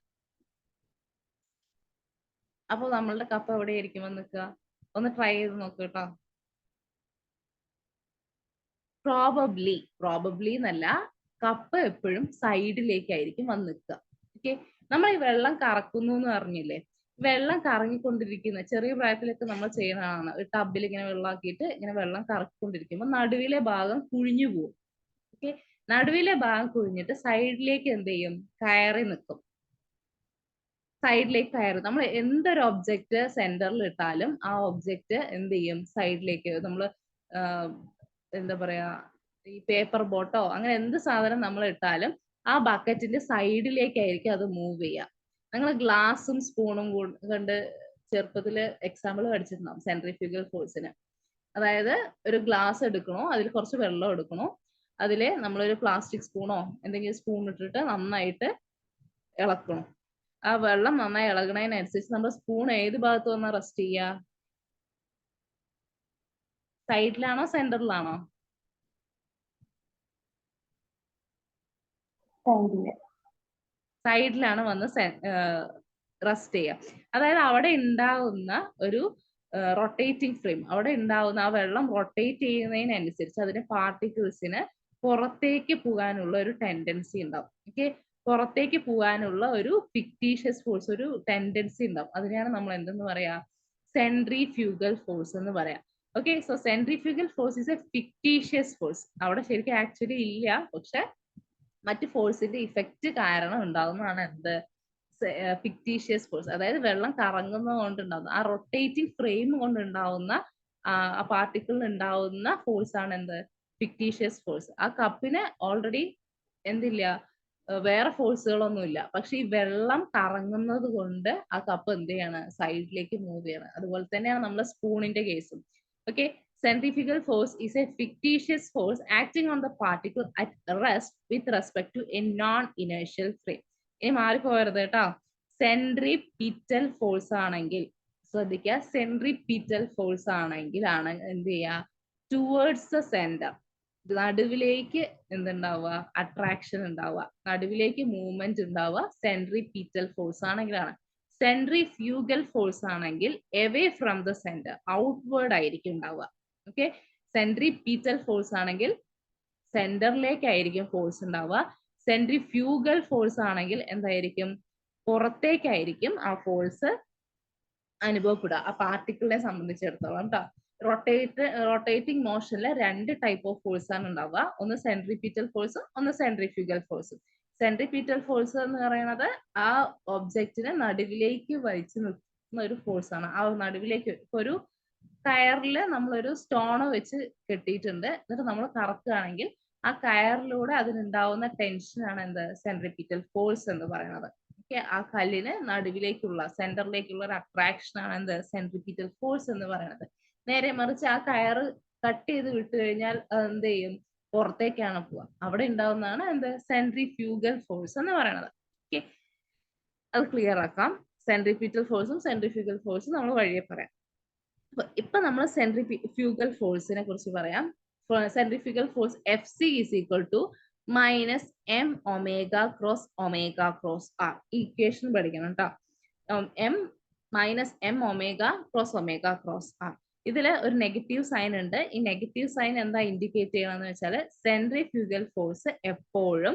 അപ്പൊ നമ്മളുടെ കപ്പ് എവിടെയായിരിക്കും വന്ന് നിൽക്കുക? ഒന്ന് ട്രൈ ചെയ്ത് നോക്കൂ കേട്ടോ. പ്രോബബ്ലി എന്നല്ല, കപ്പ് എപ്പോഴും സൈഡിലേക്കായിരിക്കും വന്ന് നിൽക്കുക. ഓക്കെ, നമ്മൾ ഈ വെള്ളം കറക്കുന്നു എന്ന് പറഞ്ഞില്ലേ, വെള്ളം കറങ്ങിക്കൊണ്ടിരിക്കുന്ന ചെറിയ പ്രായത്തിലൊക്കെ നമ്മൾ ചെയ്യുന്നതാണ്. ഒരു ടബിൽ ഇങ്ങനെ വെള്ളമാക്കിയിട്ട് ഇങ്ങനെ വെള്ളം കറക്കിക്കൊണ്ടിരിക്കുമ്പോൾ നടുവിലെ ഭാഗം കുഴിഞ്ഞു പോകും. ഓക്കെ, നടുവിലെ ഭാഗം കുഴിഞ്ഞിട്ട് സൈഡിലേക്ക് എന്ത് ചെയ്യും, കയറി നിൽക്കും. സൈഡിലേക്ക് കയറി നമ്മൾ എന്തൊരു ഒബ്ജക്റ്റ് സെന്ററിൽ ഇട്ടാലും ആ ഒബ്ജക്റ്റ് എന്ത് ചെയ്യും, സൈഡിലേക്ക് നമ്മൾ എന്താ പറയാ, ഈ പേപ്പർ ബോട്ടോ അങ്ങനെ എന്ത് സാധനം നമ്മൾ ഇട്ടാലും ആ ബക്കറ്റിന്റെ സൈഡിലേക്കായിരിക്കും അത് മൂവ് ചെയ്യുക. നിങ്ങൾ ഗ്ലാസും സ്പൂണും കണ്ട് ചെറുപ്പത്തില് എക്സാമ്പിൾ പഠിച്ചിട്ടുണ്ടാവും സെൻട്രിഫ്യൂഗൽ ഫോഴ്സിന്. അതായത് ഒരു ഗ്ലാസ് എടുക്കണോ, അതിൽ കുറച്ച് വെള്ളം എടുക്കണോ, അതില് നമ്മളൊരു പ്ലാസ്റ്റിക് സ്പൂണോ എന്തെങ്കിലും സ്പൂൺ ഇട്ടിട്ട് നന്നായിട്ട് ഇളക്കണം. ആ വെള്ളം നന്നായി ഇളകണതിനനുസരിച്ച് നമ്മൾ സ്പൂൺ ഏത് ഭാഗത്ത് വന്നാ റെസ്റ്റ് ചെയ്യുക, സൈഡിലാണോ സെന്ററിലാണോ? സൈഡിലാണ് വന്ന് റെസ്റ്റ് ചെയ്യുക. അതായത് അവിടെ ഉണ്ടാവുന്ന ഒരു റൊട്ടേറ്റിംഗ് ഫ്രെയിം, അവിടെ ഉണ്ടാവുന്ന ആ വെള്ളം റൊട്ടേറ്റ് ചെയ്യുന്നതിനനുസരിച്ച് അതിന്റെ പാർട്ടിക്കിൾസിന് പുറത്തേക്ക് പോകാനുള്ള ഒരു ടെൻഡൻസി ഉണ്ടാവും. ഓക്കെ, പുറത്തേക്ക് പോകാനുള്ള ഒരു ഫിക്ടീഷ്യസ് ഫോഴ്സ്, ഒരു ടെൻഡൻസി ഉണ്ടാവും. അതിനെയാണ് നമ്മൾ എന്തെന്ന് പറയാ, സെൻട്രിഫ്യൂഗൽ ഫോഴ്സ് എന്ന് പറയാം. Okay, so centrifugal force is A fictitious force. അവിടെ ശരിക്കും ആക്ച്വലി ഇല്ല, പക്ഷെ മറ്റ് ഫോഴ്സിന്റെ ഇഫക്റ്റ് കാരണം ഉണ്ടാവുന്നതാണ് എന്ത്, ഫിക്ടീഷ്യസ് ഫോഴ്സ്. അതായത് വെള്ളം കറങ്ങുന്നത് കൊണ്ട് ഉണ്ടാവുന്ന ആ റൊട്ടേറ്റിംഗ് ഫ്രെയിം കൊണ്ട് ഉണ്ടാവുന്ന ആ പാർട്ടിക്കിളിന് ഉണ്ടാവുന്ന ഫോഴ്സ് ആണ് എന്ത്, ഫിക്ടീഷ്യസ് ഫോഴ്സ്. ആ കപ്പിന് ഓൾറെഡി എന്തില്ല, വേറെ ഫോഴ്സുകളൊന്നും ഇല്ല, പക്ഷെ ഈ വെള്ളം കറങ്ങുന്നത് കൊണ്ട് ആ കപ്പ് എന്ത് ചെയ്യാണ്, സൈഡിലേക്ക് മൂവ് ചെയ്യണം. അതുപോലെ തന്നെയാണ് നമ്മുടെ സ്പൂണിന്റെ കേസും. Okay, centrifugal force is a fictitious force acting on the particle at rest with respect to a non-inertial frame. ഇനി മാറിപ്പോകരുത് കേട്ടോ. സെൻട്രിപിറ്റൽ ഫോഴ്സ് ആണെങ്കിൽ ശ്രദ്ധിക്കുക, സെൻട്രിപിറ്റൽ ഫോഴ്സ് ആണെങ്കിൽ ആണ് എന്ത് ചെയ്യുക, ടുവേർഡ്സ് ദ സെന്റർ, നടുവിലേക്ക് എന്തുണ്ടാവുക, അട്രാക്ഷൻ ഉണ്ടാവുക, നടുവിലേക്ക് മൂവ്മെന്റ് ഉണ്ടാവുക സെൻട്രിപിറ്റൽ ഫോഴ്സ് ആണെങ്കിലാണ്. സെൻട്രിഫ്യൂഗൽ ഫോഴ്സ് ആണെങ്കിൽ away from the centre, outward ആയിരിക്കും ഉണ്ടാവുക. ഓക്കെ, സെൻട്രിപീറ്റൽ ഫോഴ്സ് ആണെങ്കിൽ സെന്ററിലേക്കായിരിക്കും ഫോഴ്സ് ഉണ്ടാവുക. സെൻട്രിഫ്യൂഗൽ ഫോഴ്സ് ആണെങ്കിൽ എന്തായിരിക്കും, പുറത്തേക്കായിരിക്കും ആ ഫോഴ്സ് അനുഭവപ്പെടുക ആ പാർട്ടിക്കിളിനെ സംബന്ധിച്ചിടത്തോളം കേട്ടോ. റൊട്ടേറ്റിംഗ് മോഷനിലെ രണ്ട് ടൈപ്പ് ഓഫ് ഫോഴ്സ് ആണ് ഉണ്ടാവുക, ഒന്ന് സെൻട്രിപീറ്റൽ ഫോഴ്സും ഒന്ന് സെൻട്രിഫ്യൂഗൽ ഫോഴ്സും. സെൻട്രിപീറ്റൽ ഫോഴ്സ് എന്ന് പറയുന്നത് ആ ഒബ്ജക്റ്റിനെ നടുവിലേക്ക് വലിച്ചു നിർത്തുന്ന ഒരു ഫോഴ്സ് ആണ്. ആ നടുവിലേക്ക് ഒരു കയറിൽ നമ്മളൊരു സ്റ്റോണ് വെച്ച് കെട്ടിയിട്ടുണ്ട്, എന്നിട്ട് നമ്മൾ കറക്കുകയാണെങ്കിൽ ആ കയറിലൂടെ അതിനുണ്ടാവുന്ന ടെൻഷനാണ് എന്ത്, സെൻട്രിപീറ്റൽ ഫോഴ്സ് എന്ന് പറയുന്നത്. ഓക്കെ, ആ കല്ലിന് നടുവിലേക്കുള്ള സെന്ററിലേക്കുള്ള ഒരു അട്രാക്ഷൻ ആണ് എന്ത്, സെൻട്രിപീറ്റൽ ഫോഴ്സ് എന്ന് പറയുന്നത്. നേരെ മറിച്ച് ആ കയറ് കട്ട് ചെയ്ത് വിട്ടു കഴിഞ്ഞാൽ എന്ത് ചെയ്യും, പുറത്തേക്കാണ് പോവുക. അവിടെ ഉണ്ടാവുന്നതാണ് എന്ത്, സെൻട്രിഫ്യൂഗൽ ഫോഴ്സ് എന്ന് പറയുന്നത്. ഓക്കെ, അത് ക്ലിയർ ആക്കാം. സെൻട്രിപീറ്റൽ ഫോഴ്സും സെൻട്രിഫ്യൂഗൽ ഫോഴ്സും നമ്മൾ വഴിയെ പറയാം. ഇപ്പൊ നമ്മൾ സെൻട്രിഫ്യൂഗൽ ഫോഴ്സിനെ കുറിച്ച് പറയാം. Centrifugal force FC is equal to minus m omega cross omega cross r. Equation പഠിക്കണം കേട്ടോ. m minus m omega cross omega cross r. ഇതിൽ ഒരു നെഗറ്റീവ് സൈൻ ഉണ്ട്. ഈ നെഗറ്റീവ് സൈൻ എന്താ ഇൻഡിക്കേറ്റ് ചെയ്യണമെന്ന് വെച്ചാൽ സെൻട്രിഫ്യൂഗൽ ഫോഴ്സ് എപ്പോഴും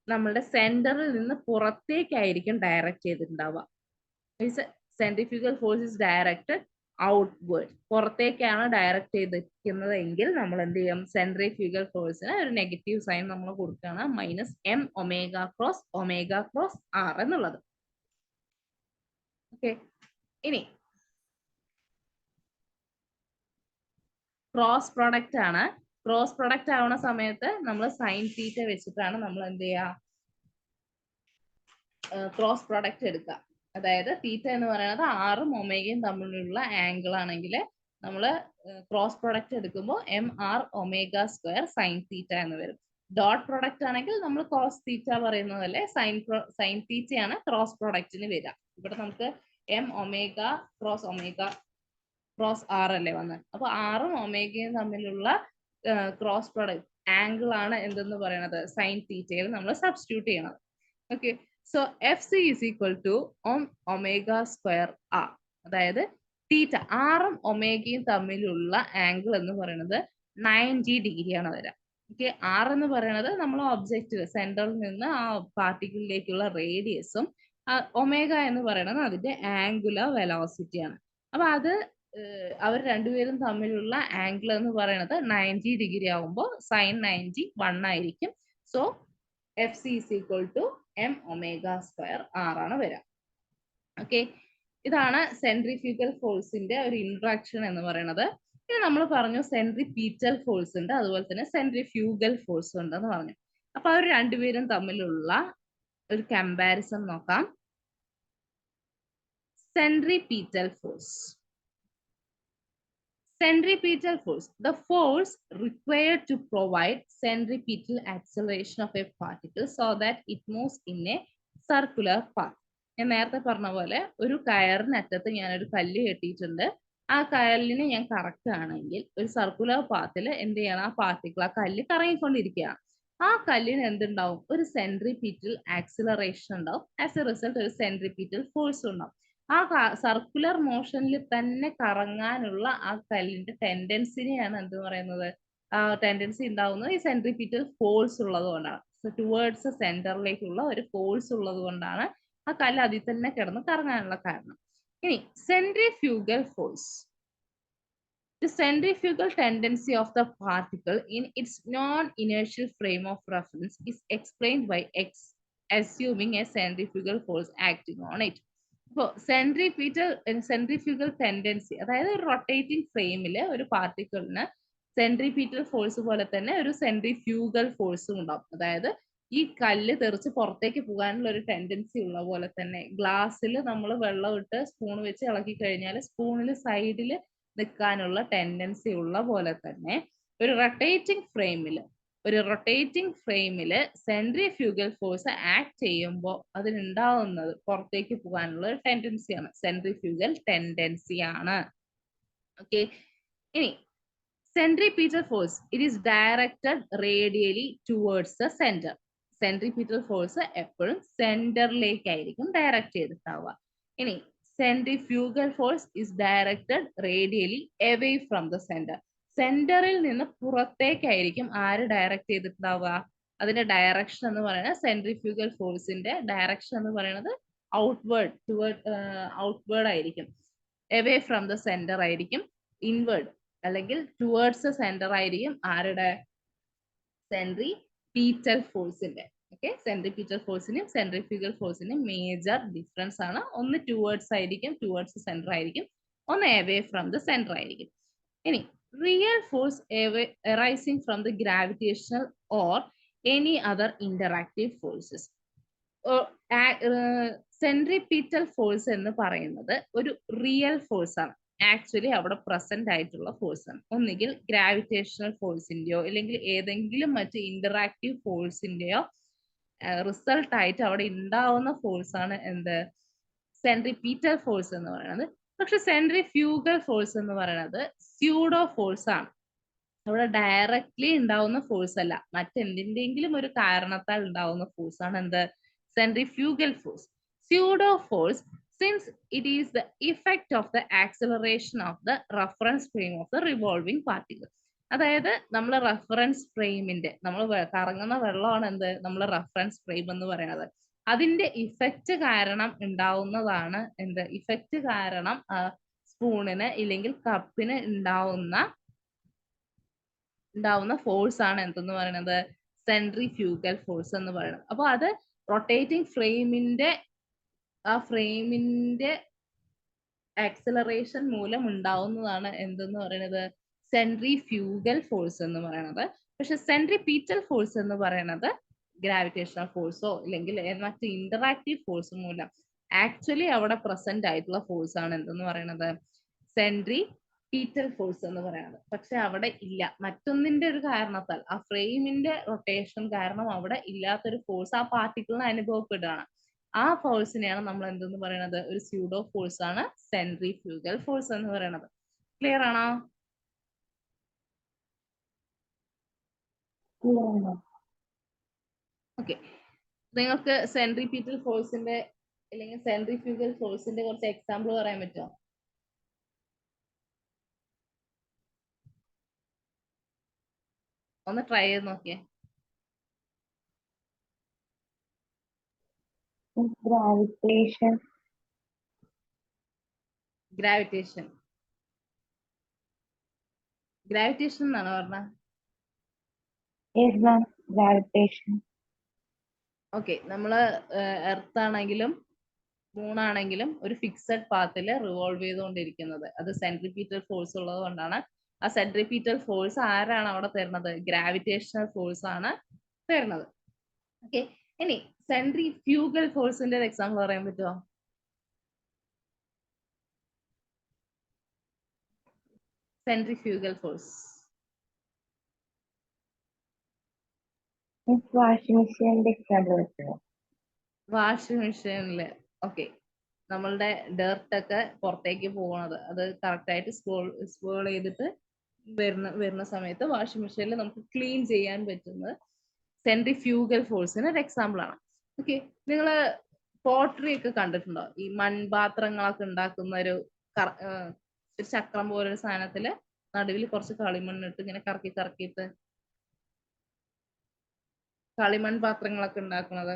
നമ്മളുടെ സെന്ററിൽ നിന്ന് പുറത്തേക്കായിരിക്കും ഡയറക്റ്റ് ചെയ്തിട്ടുണ്ടാവുക. Centrifugal force is directed outward, പുറത്തേക്കാണ് ഡയറക്റ്റ് ചെയ്തിരിക്കുന്നത് എങ്കിൽ നമ്മൾ എന്ത് ചെയ്യും, സെൻട്രിഫ്യൂഗൽ ഫോഴ്സിന് ഒരു നെഗറ്റീവ് സൈൻ നമ്മൾ കൊടുക്കുകയാണ്, minus m omega cross r എന്നുള്ളത്. ഓക്കെ, ഇനി ക്രോസ് പ്രൊഡക്റ്റ് ആണ്. ക്രോസ് പ്രൊഡക്റ്റ് ആവുന്ന സമയത്ത് നമ്മൾ സൈൻ തീറ്റ വെച്ചിട്ടാണ് നമ്മൾ എന്ത് ചെയ്യുക, ക്രോസ് പ്രൊഡക്റ്റ് എടുക്കുക. അതായത് തീറ്റ എന്ന് പറയുന്നത് ആറും ഒമേഗയും തമ്മിലുള്ള ആംഗിൾ ആണെങ്കിൽ നമ്മൾ ക്രോസ് പ്രൊഡക്റ്റ് എടുക്കുമ്പോൾ mr omega square sine theta എന്ന് വരും. ഡോട്ട് പ്രൊഡക്റ്റ് ആണെങ്കിൽ നമ്മൾ കോസ് തീറ്റ പറയുന്നതല്ലേ, സൈൻ തീറ്റയാണ് ക്രോസ് പ്രൊഡക്റ്റിന് വരിക. ഇവിടെ നമുക്ക് m ഒമേഗ ക്രോസ് r അല്ലേ വന്നത്. അപ്പൊ ആറും ഒമേഗയും തമ്മിലുള്ള ക്രോസ് പ്രൊഡക്റ്റ് ആംഗിൾ ആണ് എന്തെന്ന് പറയുന്നത്, സൈൻ തീറ്റയിൽ നമ്മൾ സബ്സ്റ്റിറ്റ്യൂട്ട് ചെയ്യണം. Okay, so FC is equal to omega square r. അതായത് തീറ്റ ആറും ഒമേഗയും തമ്മിലുള്ള ആംഗിൾ എന്ന് പറയുന്നത് 90 ഡിഗ്രി ആണ് വരിക. ഓക്കെ, ആർ എന്ന് പറയുന്നത് നമ്മൾ ഒബ്ജക്റ്റ് സെന്ററിൽ നിന്ന് ആ പാർട്ടിക്കിളിലേക്കുള്ള റേഡിയസും, ഒമേഗ എന്ന് പറയുന്നത് അതിന്റെ ആംഗുലർ വെലോസിറ്റി ആണ്. അപ്പൊ അത് അവർ രണ്ടുപേരും തമ്മിലുള്ള ആംഗിൾ എന്ന് പറയുന്നത് 90 ഡിഗ്രി ആകുമ്പോൾ സൈൻ 90 1 ആയിരിക്കും, so F C is equal to M omega square R ആണ് വരിക. ഓക്കെ, ഇതാണ് സെൻട്രിഫ്യൂഗൽ ഫോഴ്സിന്റെ ഒരു ഇൻട്രാക്ഷൻ എന്ന് പറയുന്നത്. ഇനി നമ്മൾ പറഞ്ഞു സെൻട്രിപീറ്റൽ ഫോഴ്സ് ഉണ്ട്, അതുപോലെ തന്നെ സെൻട്രിഫ്യൂഗൽ ഫോഴ്സ് ഉണ്ട് എന്ന് പറഞ്ഞു. അപ്പൊ അവർ രണ്ടുപേരും തമ്മിലുള്ള ഒരു കമ്പാരിസൺ നോക്കാം. Centripetal force. Centripetal force, the force required to provide centripetal acceleration of a particle so that it moves in a circular path. ഞാൻ നേരത്തെ പറഞ്ഞ പോലെ ഒരു കയറിനറ്റത്ത് ഞാനൊരു കല്ല് കെട്ടിയിട്ടുണ്ട്. ആ കയലിന് ഞാൻ കറക്റ്റ് ആണെങ്കിൽ ഒരു സർക്കുലർ പാത്തിൽ എന്ത് ചെയ്യണം, ആ പാർട്ടിക്കിൾ, ആ കല്ല് കറങ്ങിക്കൊണ്ടിരിക്കുകയാണ്. ആ കല്ലിന് എന്തുണ്ടാവും, ഒരു സെൻട്രിപീറ്റൽ ആക്സിലറേഷൻ ഉണ്ടാവും. ആസ് എ റിസൾട്ട് ഒരു സെൻട്രിപീറ്റൽ ഫോഴ്സ് ഉണ്ടാവും. ആ സർക്കുലർ മോഷനിൽ തന്നെ കറങ്ങാനുള്ള ആ കല്ലിന്റെ ടെൻഡൻസിനെയാണ് എന്ത് പറയുന്നത്, ടെൻഡൻസി ഉണ്ടാവുന്നത് ഈ സെൻട്രിപീറ്റൽ ഫോഴ്സ് ഉള്ളത് കൊണ്ടാണ്. ടുവേർഡ്സ് സെന്ററിലേക്കുള്ള ഒരു ഫോഴ്സ് ഉള്ളത് കൊണ്ടാണ് ആ കല്ല് അതിൽ തന്നെ കിടന്ന് കറങ്ങാനുള്ള കാരണം. ഇനി centrifugal force. The centrifugal tendency of the particle in its non-inertial frame of reference is explained by assuming a centrifugal force acting on it. ഇപ്പോൾ സെൻട്രിഫ്യൂഗൽ ടെൻഡൻസി, അതായത് ഒരു റൊട്ടേറ്റിംഗ് ഫ്രെയിമില് ഒരു പാർട്ടിക്കിളിന് സെൻട്രിപീറ്റൽ ഫോഴ്സ് പോലെ തന്നെ ഒരു സെൻട്രിഫ്യൂഗൽ ഫോഴ്സും ഉണ്ടാവും. അതായത് ഈ കല്ല് തെറിച്ച് പുറത്തേക്ക് പോകാനുള്ള ഒരു ടെൻഡൻസി ഉള്ള പോലെ തന്നെ ഗ്ലാസ്സിൽ നമ്മൾ വെള്ളം ഇട്ട് സ്പൂൺ വെച്ച് ഇളക്കി കഴിഞ്ഞാൽ സ്പൂണിൽ സൈഡിൽ നിൽക്കാനുള്ള ടെൻഡൻസി ഉള്ള പോലെ തന്നെ ഒരു റൊട്ടേറ്റിംഗ് ഫ്രെയിമില് സെൻട്രിഫ്യൂഗൽ ഫോഴ്സ് ആക്ട് ചെയ്യുമ്പോൾ അതിനുണ്ടാവുന്നത് പുറത്തേക്ക് പോകാനുള്ള ഒരു ടെൻഡൻസിയാണ്, സെൻട്രിഫ്യൂഗൽ ടെൻഡൻസി ആണ്. ഓക്കെ, ഇനി centripetal force, it is directed radially towards the centre. Centripetal force എപ്പോഴും സെന്ററിലേക്കായിരിക്കും ഡയറക്റ്റ് ചെയ്തിട്ടാവുക. ഇനി centrifugal force is directed radially away from the centre. സെന്ററിൽ നിന്ന് പുറത്തേക്കായിരിക്കും ആര് ഡയറക്റ്റ് ചെയ്തിട്ടുണ്ടാവുക, അതിന്റെ ഡയറക്ഷൻ എന്ന് പറയുന്നത്, സെൻട്രിഫ്യൂഗൽ ഫോഴ്സിന്റെ ഡയറക്ഷൻ എന്ന് പറയുന്നത് ഔട്ട്വേർഡ് ആയിരിക്കും. അവേ ഫ്രം ദ സെന്റർ ആയിരിക്കും, ഇൻവേർഡ് അല്ലെങ്കിൽ ടുവേർഡ്സ് സെന്റർ ആയിരിക്കും ആരുടെ, സെൻട്രിപീറ്റൽ ഫോഴ്സിന്റെ. ഓക്കെ, സെൻട്രിപീറ്റൽ ഫോഴ്സിനും സെൻട്രിഫ്യൂഗൽ ഫോഴ്സിനും മേജർ ഡിഫറൻസ് ആണ്. ഒന്ന് ടുവേർഡ്സ് ആയിരിക്കും, ടുവേർഡ്സ് സെന്റർ ആയിരിക്കും. ഒന്ന് അവേ ഫ്രം ദ സെന്റർ ആയിരിക്കും. ഇനി real force arising from the gravitational or any other interactive forces. Centripetal force എന്ന് പറയുന്നത് ഒരു റിയൽ ഫോഴ്സ് ആണ്, ആക്ച്വലി അവിടെ പ്രസന്റ് ആയിട്ടുള്ള ഫോഴ്സ് ആണ്. ഒന്നുകിൽ ഗ്രാവിറ്റേഷണൽ ഫോഴ്സിന്റെയോ അല്ലെങ്കിൽ ഏതെങ്കിലും മറ്റ് ഇന്ററാക്റ്റീവ് ഫോഴ്സിന്റെയോ റിസൾട്ട് ആയിട്ട് അവിടെ ഉണ്ടാവുന്ന ഫോഴ്സ് ആണ് എന്ത്, സെൻട്രിപീറ്റൽ ഫോഴ്സ് എന്ന് പറയുന്നത്. പക്ഷെ സെൻട്രിഫ്യൂഗൽ ഫോഴ്സ് എന്ന് പറയുന്നത് സ്യൂഡോ ഫോഴ്സ് ആണ്. അവിടെ ഡയറക്ട്ലി ഉണ്ടാവുന്ന ഫോഴ്സ് അല്ല, മറ്റെന്തിന്റെങ്കിലും ഒരു കാരണത്താൽ ഉണ്ടാവുന്ന ഫോഴ്സ് ആണ് എന്ത്, centrifugal force. Pseudo force, since it is the effect of the acceleration of the reference frame of the revolving particle. അതായത് നമ്മൾ റെഫറൻസ് ഫ്രെയിമിന്റെ, നമ്മൾ കറങ്ങുന്ന വെള്ളമാണ് എന്ത്, നമ്മൾ റെഫറൻസ് ഫ്രെയിം എന്ന് പറയുന്നത്. അതിന്റെ ഇഫക്റ്റ് കാരണം ഉണ്ടാവുന്നതാണ് എന്ത്, ഇഫക്റ്റ് കാരണം സ്പൂണിന് ഇല്ലെങ്കിൽ കപ്പിന് ഉണ്ടാവുന്ന ഫോഴ്സ് ആണ് എന്തെന്ന് പറയുന്നത്, സെൻട്രിഫ്യൂഗൽ ഫോഴ്സ് എന്ന് പറയുന്നത്. അപ്പൊ അത് റൊട്ടേറ്റിംഗ് ഫ്രെയിമിന്റെ ആക്സിലറേഷൻ മൂലം ഉണ്ടാവുന്നതാണ് എന്തെന്ന് പറയുന്നത്, സെൻട്രിഫ്യൂഗൽ ഫോഴ്സ് എന്ന് പറയുന്നത്. പക്ഷെ സെൻട്രിപീറ്റൽ ഫോഴ്സ് എന്ന് പറയുന്നത് ഗ്രാവിറ്റേഷണൽ ഫോഴ്സോ ഇല്ലെങ്കിൽ മറ്റ് ഇന്ററാക്റ്റീവ് ഫോഴ്സ് മൂലം ആക്ച്വലി അവിടെ പ്രസന്റ് ആയിട്ടുള്ള ഫോഴ്സ് ആണ് എന്തെന്ന് പറയുന്നത്, സെൻട്രിപീറ്റൽ ഫോഴ്സ് എന്ന് പറയുന്നത്. പക്ഷെ അവിടെ ഇല്ല, മറ്റൊന്നിന്റെ ഒരു കാരണത്താൽ, ആ ഫ്രെയിമിന്റെ റൊട്ടേഷൻ കാരണം അവിടെ ഇല്ലാത്തൊരു ഫോഴ്സ് ആ പാർട്ടിക്കിളിന് അനുഭവപ്പെടുകയാണ്. ആ ഫോഴ്സിനെയാണ് നമ്മൾ എന്തെന്ന് പറയുന്നത്, ഒരു സ്യൂഡോ ഫോഴ്സ് ആണ് സെൻട്രിഫ്യൂഗൽ ഫോഴ്സ് എന്ന് പറയുന്നത്. ക്ലിയർ ആണോ? ഓക്കെ, നിങ്ങൾക്ക് സെൻട്രിപീറ്റൽ ഫോഴ്സിന്റെ അല്ലെങ്കിൽ സെൻട്രിഫ്യൂഗൽ ഫോഴ്സിന്റെ കുറച്ച് എക്സാമ്പിൾ പറയാൻ പറ്റുമോ? ഒന്ന് ട്രൈ ചെയ്ത് നോക്കിയേ. ഗ്രാവിറ്റേഷൻ എന്നാണോ പറഞ്ഞത്? Yes, ma'am. Gravitation. ഓക്കെ, നമ്മള് എർത്ത് ആണെങ്കിലും മൂണാണെങ്കിലും ഒരു ഫിക്സഡ് പാത്തിൽ റിവോൾവ് ചെയ്തുകൊണ്ടിരിക്കുന്നത്. അത് സെൻട്രിപീറ്റൽ ഫോഴ്സ് ഉള്ളത് കൊണ്ടാണ്. ആ സെൻട്രിപീറ്റൽ ഫോഴ്സ് ആരാണ് അവിടെ തരുന്നത്? ഗ്രാവിറ്റേഷണൽ ഫോഴ്സ് ആണ് തരുന്നത്. ഓക്കെ, ഇനി സെൻട്രിഫ്യൂഗൽ ഫോഴ്സിന്റെ ഒരു എക്സാമ്പിൾ പറയാൻ പറ്റുമോ? Centrifugal force. വാഷിംഗ് മെഷീന്റെ എക്സാമ്പിൾ പറ്റുമോ? വാഷിംഗ് മെഷീനില് ഓക്കെ, നമ്മളുടെ ഡേർട്ട് ഒക്കെ പുറത്തേക്ക് പോകുന്നത് അത് കറക്റ്റ് ആയിട്ട് സ്പോൾ ചെയ്തിട്ട് വരുന്ന സമയത്ത് വാഷിംഗ് മെഷീനിൽ നമുക്ക് ക്ലീൻ ചെയ്യാൻ പറ്റുന്നത് സെൻട്രിഫ്യൂഗൽ ഫോഴ്സിന് ഒരു എക്സാമ്പിൾ ആണ്. ഓക്കെ, നിങ്ങള് പോട്ടറി ഒക്കെ കണ്ടിട്ടുണ്ടോ? ഈ മൺപാത്രങ്ങളൊക്കെ ഉണ്ടാക്കുന്ന ഒരു ചക്രം പോലൊരു സാധനത്തില് നടുവിൽ കുറച്ച് കളിമണ്ണിട്ട് ഇങ്ങനെ കറക്കി കറക്കിയിട്ട് കളിമൺ പാത്രങ്ങളൊക്കെ ഉണ്ടാക്കുന്നത്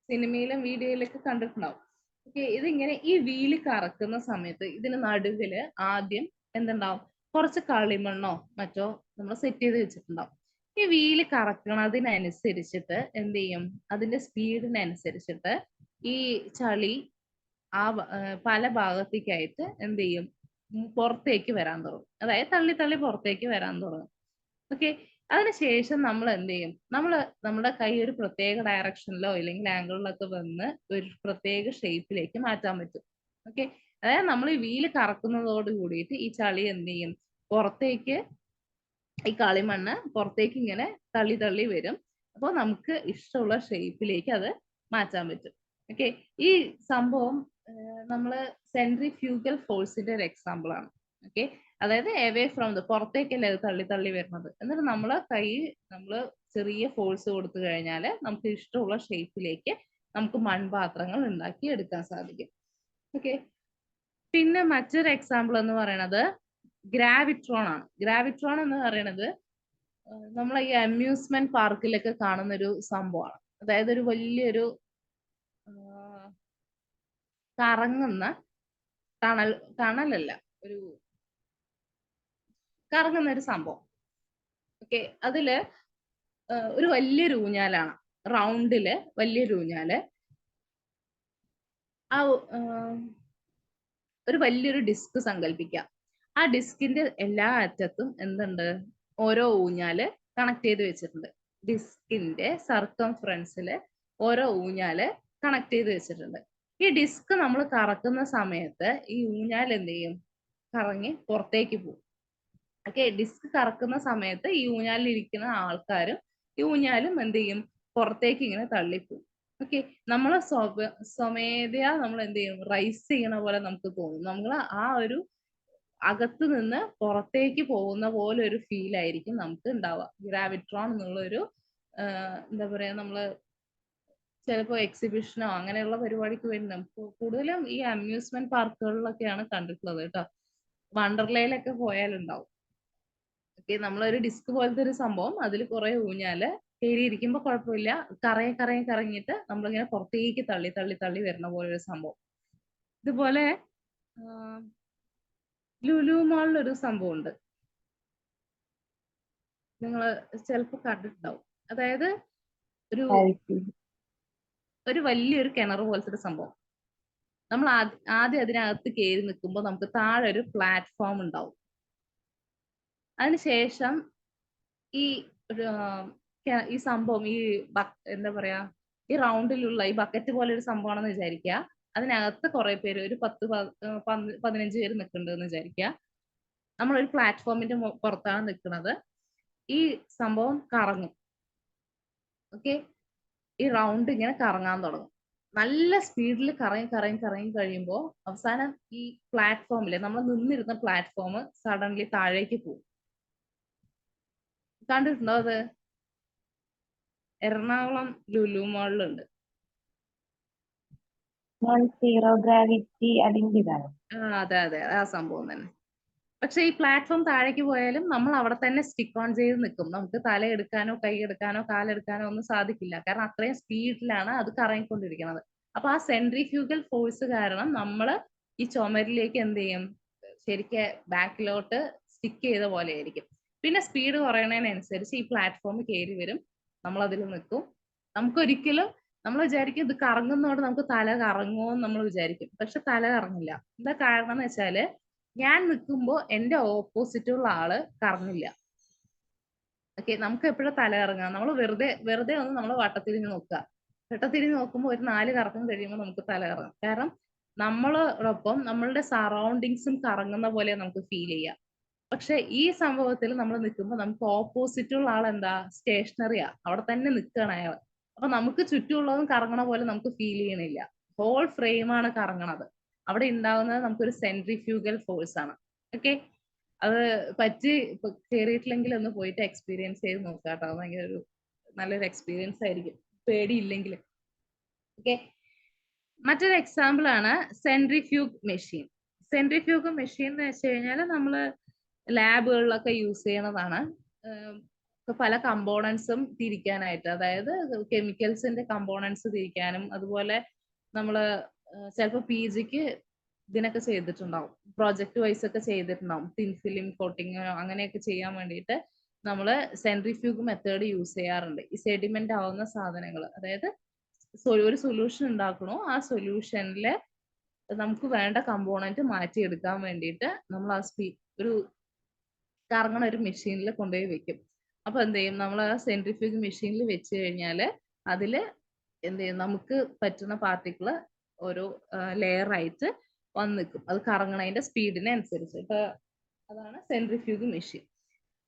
സിനിമയിലും വീഡിയോയിലൊക്കെ കണ്ടിട്ടുണ്ടാവും. ഓക്കെ, ഇതിങ്ങനെ ഈ വീല് കറക്കുന്ന സമയത്ത് ഇതിന് നടുവില് ആദ്യം എന്തുണ്ടാവും? കുറച്ച് കളിമണ്ണോ മറ്റോ നമ്മൾ സെറ്റ് ചെയ്ത് വെച്ചിട്ടുണ്ടാവും. ഈ വീല് കറക്കണതിനനുസരിച്ചിട്ട് എന്ത് ചെയ്യും? അതിന്റെ സ്പീഡിനനുസരിച്ചിട്ട് ഈ ചളി പല ഭാഗത്തേക്കായിട്ട് എന്ത് ചെയ്യും? പുറത്തേക്ക് വരാൻ തുടങ്ങും. അതായത് തള്ളി തള്ളി പുറത്തേക്ക് വരാൻ തുടങ്ങും. ഓക്കെ, അതിനുശേഷം നമ്മൾ എന്ത് ചെയ്യും? നമ്മുടെ കൈ ഒരു പ്രത്യേക ഡയറക്ഷനിലോ അല്ലെങ്കിൽ ആംഗിളിലൊക്കെ വന്ന് ഒരു പ്രത്യേക ഷേപ്പിലേക്ക് മാറ്റാൻ പറ്റും. ഓക്കെ, അതായത് നമ്മൾ ഈ വീല് കറക്കുന്നതോട് കൂടിയിട്ട് ഈ ചളി എന്ത് ചെയ്യും? പുറത്തേക്ക്, ഈ കളിമണ്ണ് പുറത്തേക്ക് ഇങ്ങനെ തള്ളി തള്ളി വരും. അപ്പോൾ നമുക്ക് ഇഷ്ടമുള്ള ഷേപ്പിലേക്ക് അത് മാറ്റാൻ പറ്റും. ഓക്കെ, ഈ സംഭവം നമ്മള് സെൻട്രിഫ്യൂഗൽ ഫോഴ്സിന്റെ ഒരു എക്സാമ്പിൾ ആണ്. ഓക്കെ, അതായത് എവേ ഫ്രോം പുറത്തേക്കല്ലേ അത് തള്ളി തള്ളി വരുന്നത്. എന്നിട്ട് നമ്മള് നമ്മള് ചെറിയ ഫോഴ്സ് കൊടുത്തു കഴിഞ്ഞാൽ നമുക്ക് ഇഷ്ടമുള്ള ഷേപ്പിലേക്ക് നമുക്ക് മൺപാത്രങ്ങൾ ഉണ്ടാക്കി എടുക്കാൻ സാധിക്കും. ഓക്കെ, പിന്നെ മറ്റൊരു എക്സാമ്പിൾ എന്ന് പറയുന്നത് ഗ്രാവിട്രോൺ ആണ്. ഗ്രാവിട്രോൺ എന്ന് പറയുന്നത് നമ്മളെ ഈ അമ്യൂസ്മെന്റ് പാർക്കിലൊക്കെ കാണുന്ന ഒരു സംഭവമാണ്. അതായത് ഒരു വലിയൊരു കറങ്ങുന്ന ടണലല്ല, ഒരു കറങ്ങുന്ന ഒരു സംഭവം. ഓക്കെ, അതില് ഒരു വലിയൊരു ഊഞ്ഞാലാണ്, റൗണ്ടില് വലിയൊരു ഊഞ്ഞാല്. ആ ഒരു വലിയൊരു ഡിസ്ക് സങ്കല്പിക്കാം. ആ ഡിസ്കിന്റെ എല്ലാ അറ്റത്തും എന്തുണ്ട്? ഓരോ ഊഞ്ഞാല് കണക്ട് ചെയ്ത് വെച്ചിട്ടുണ്ട്. ഡിസ്കിന്റെ സർക്കംഫറൻസില് ഓരോ ഊഞ്ഞാല് കണക്ട് ചെയ്ത് വെച്ചിട്ടുണ്ട്. ഈ ഡിസ്ക് നമ്മൾ കറക്കുന്ന സമയത്ത് ഈ ഊഞ്ഞാൽ എന്ത് ചെയ്യും? കറങ്ങി പുറത്തേക്ക് പോകും. ഓക്കെ, ഡിസ്ക് കറക്കുന്ന സമയത്ത് ഈ ഊഞ്ഞാലിൽ ഇരിക്കുന്ന ആൾക്കാരും ഈ ഊഞ്ഞാലും എന്ത് ചെയ്യും? പുറത്തേക്ക് ഇങ്ങനെ തള്ളിപ്പോകും. ഓക്കെ, നമ്മളെ സ്വമേധയാ നമ്മൾ എന്ത് ചെയ്യും? റൈസ് ചെയ്യണ പോലെ നമുക്ക് തോന്നും. നമ്മൾ ആ ഒരു അകത്ത് നിന്ന് പുറത്തേക്ക് പോകുന്ന പോലെ ഒരു ഫീൽ ആയിരിക്കും നമുക്ക് ഉണ്ടാവുക. ഗ്രാവിട്രോൺ എന്നുള്ള ഒരു എന്താ പറയാ, നമ്മള് ചിലപ്പോൾ എക്സിബിഷനോ അങ്ങനെയുള്ള പരിപാടിക്ക് വരുന്ന കൂടുതലും ഈ അമ്യൂസ്മെന്റ് പാർക്കുകളിലൊക്കെയാണ് കണ്ടിട്ടുള്ളത് കേട്ടോ. വണ്ടർലയിലൊക്കെ പോയാലുണ്ടാവും. ഓക്കെ, നമ്മളൊരു ഡിസ്ക് പോലത്തെ ഒരു സംഭവം, അതിൽ കുറെ ഊഞ്ഞാല് കയറിയിരിക്കുമ്പോൾ കുഴപ്പമില്ല, കറങ്ങിയിട്ട് നമ്മളിങ്ങനെ പുറത്തേക്ക് തള്ളി തള്ളി തള്ളി വരുന്ന പോലെ ഒരു സംഭവം. ഇതുപോലെ ലുലു മാളിലൊരു സംഭവം ഉണ്ട്, നിങ്ങൾ ചിലപ്പോൾ കണ്ടിട്ടുണ്ടാവും. അതായത് ഒരു വലിയൊരു കിണർ പോലത്തെ ഒരു സംഭവം. നമ്മൾ ആദ്യം അതിനകത്ത് കയറി നിൽക്കുമ്പോൾ നമുക്ക് താഴെ ഒരു പ്ലാറ്റ്ഫോം ഉണ്ടാവും. അതിനുശേഷം ഈ സംഭവം എന്താ പറയാ, ഈ റൗണ്ടിലുള്ള ഈ ബക്കറ്റ് പോലെ ഒരു സംഭവമാണെന്ന് വിചാരിക്കുക. അതിനകത്ത് കുറെ പേര്, ഒരു 10-15 പേര് നിൽക്കുന്നുണ്ടെന്ന് വിചാരിക്കുക. നമ്മളൊരു പ്ലാറ്റ്ഫോമിന്റെ പുറത്താണ് നിൽക്കുന്നത്. ഈ സംഭവം കറങ്ങും. ഓക്കെ, ഈ റൗണ്ട് ഇങ്ങനെ കറങ്ങാൻ തുടങ്ങും. നല്ല സ്പീഡിൽ കറങ്ങി കഴിയുമ്പോൾ അവസാനം ഈ പ്ലാറ്റ്ഫോമില് നമ്മൾ നിന്നിരുന്ന പ്ലാറ്റ്ഫോം സഡൻലി താഴേക്ക് പോകും. കണ്ടിട്ടുണ്ടോ അത്? എറണാകുളം ലുലു മാളിലുണ്ട്. സീറോ ഗ്രാവിറ്റി അതിന്റെ ഇതാണ്. അതെ അതെ, ആ സംഭവം തന്നെ. പക്ഷെ ഈ പ്ലാറ്റ്ഫോം താഴേക്ക് പോയാലും നമ്മൾ അവിടെ തന്നെ സ്റ്റിക്ക് ഓൺ ചെയ്ത് നിൽക്കും. നമുക്ക് തലയെടുക്കാനോ കൈ എടുക്കാനോ കാലെടുക്കാനോ ഒന്നും സാധിക്കില്ല. കാരണം അത്രയും സ്പീഡിലാണ് അത് കറങ്ങിക്കൊണ്ടിരിക്കുന്നത്. അപ്പൊ ആ സെൻട്രിഫ്യൂഗൽ ഫോഴ്സ് കാരണം നമ്മൾ ഈ ചുമരിലേക്ക് എന്ത് ചെയ്യും? ശരിക്കും ബാക്കിലോട്ട് സ്റ്റിക്ക് ചെയ്ത പോലെ ആയിരിക്കും. പിന്നെ സ്പീഡ് കുറയണതിനനുസരിച്ച് ഈ പ്ലാറ്റ്ഫോം കയറി വരും, നമ്മൾ അതിൽ നിൽക്കും. നമുക്കൊരിക്കലും നമ്മൾ വിചാരിക്കും ഇത് കറങ്ങുന്നതോടെ നമുക്ക് തല കറങ്ങുമോ എന്ന് നമ്മൾ വിചാരിക്കും, പക്ഷെ തല കറങ്ങില്ല. എന്താ കാരണം എന്ന് വെച്ചാല് ഞാൻ നിൽക്കുമ്പോൾ എന്റെ ഓപ്പോസിറ്റുള്ള ആള് കറങ്ങില്ല. ഓക്കെ, നമുക്ക് എപ്പോഴും തല കറങ്ങാം. നമ്മൾ വെറുതെ ഒന്ന് നമ്മൾ വട്ടത്തിരിഞ്ഞ് നോക്കുക. വട്ടത്തിരിഞ്ഞ് നോക്കുമ്പോൾ ഒരു 4 കറക്കം കഴിയുമ്പോൾ നമുക്ക് തല കറങ്ങാം. കാരണം നമ്മളോടൊപ്പം നമ്മളുടെ സറൗണ്ടിങ്സും കറങ്ങുന്ന പോലെ നമുക്ക് ഫീൽ ചെയ്യാം. പക്ഷെ ഈ സംഭവത്തിൽ നമ്മൾ നിൽക്കുമ്പോൾ നമുക്ക് ഓപ്പോസിറ്റുള്ള ആൾ എന്താ, സ്റ്റേഷനറിയാ, അവിടെ തന്നെ നിൽക്കുകയാണ് അയാൾ. അപ്പൊ നമുക്ക് ചുറ്റുമുള്ളതും കറങ്ങണ പോലെ നമുക്ക് ഫീൽ ചെയ്യണില്ല. ഹോൾ ഫ്രെയിമാണ് കറങ്ങണത്. അവിടെ ഉണ്ടാവുന്നത് നമുക്കൊരു സെൻട്രിഫ്യൂഗൽ ഫോഴ്സ് ആണ്. ഓക്കെ, അത് കയറിയിട്ടില്ലെങ്കിൽ ഒന്ന് പോയിട്ട് എക്സ്പീരിയൻസ് ചെയ്ത് നോക്കുക കേട്ടോ. ഭയങ്കര നല്ലൊരു എക്സ്പീരിയൻസ് ആയിരിക്കും, പേടിയില്ലെങ്കിൽ. ഓക്കെ, മറ്റൊരു എക്സാമ്പിൾ ആണ് സെൻട്രിഫ്യൂഗ് മെഷീൻ. സെൻട്രിഫ്യൂഗ് മെഷീൻ എന്ന് വെച്ച് കഴിഞ്ഞാൽ നമ്മള് ലാബുകളിലൊക്കെ യൂസ് ചെയ്യണതാണ്. പല കമ്പോണൻസും തിരിക്കാനായിട്ട്, അതായത് കെമിക്കൽസിന്റെ കമ്പോണൻസ് തിരിക്കാനും, അതുപോലെ നമ്മള് ചിലപ്പോൾ PGക്ക് ഇതിനൊക്കെ ചെയ്തിട്ടുണ്ടാവും, പ്രോജക്ട് വൈസ് ഒക്കെ ചെയ്തിട്ടുണ്ടാവും, തിൻ ഫിലിം കോട്ടിങ് അങ്ങനെയൊക്കെ ചെയ്യാൻ വേണ്ടിയിട്ട് നമ്മള് സെൻട്രിഫ്യൂഗ് മെത്തേഡ് യൂസ് ചെയ്യാറുണ്ട്. ഈ സെഡിമെന്റ് ആവുന്ന സാധനങ്ങൾ, അതായത് ഒരു സൊല്യൂഷൻ ഉണ്ടാക്കണോ, ആ സൊല്യൂഷനിൽ നമുക്ക് വേണ്ട കമ്പോണന്റ് മാറ്റിയെടുക്കാൻ വേണ്ടിയിട്ട് നമ്മൾ ആ ഒരു കറങ്ങണ ഒരു മെഷീനിൽ കൊണ്ടുപോയി വെക്കും. അപ്പൊ എന്ത് ചെയ്യും, നമ്മൾ ആ സെൻട്രിഫ്യൂഗ് മെഷീനിൽ വെച്ച് കഴിഞ്ഞാല് അതില് എന്ത് ചെയ്യും, നമുക്ക് പറ്റുന്ന പാർട്ടിക്കിള് ഓരോ ലെയർ ആയിട്ട് വന്ന് നിൽക്കും, അത് കറങ്ങണതിന്റെ സ്പീഡിനെ അനുസരിച്ച്. ഇപ്പൊ അതാണ് സെൻട്രിഫ്യൂഗ് മെഷീൻ.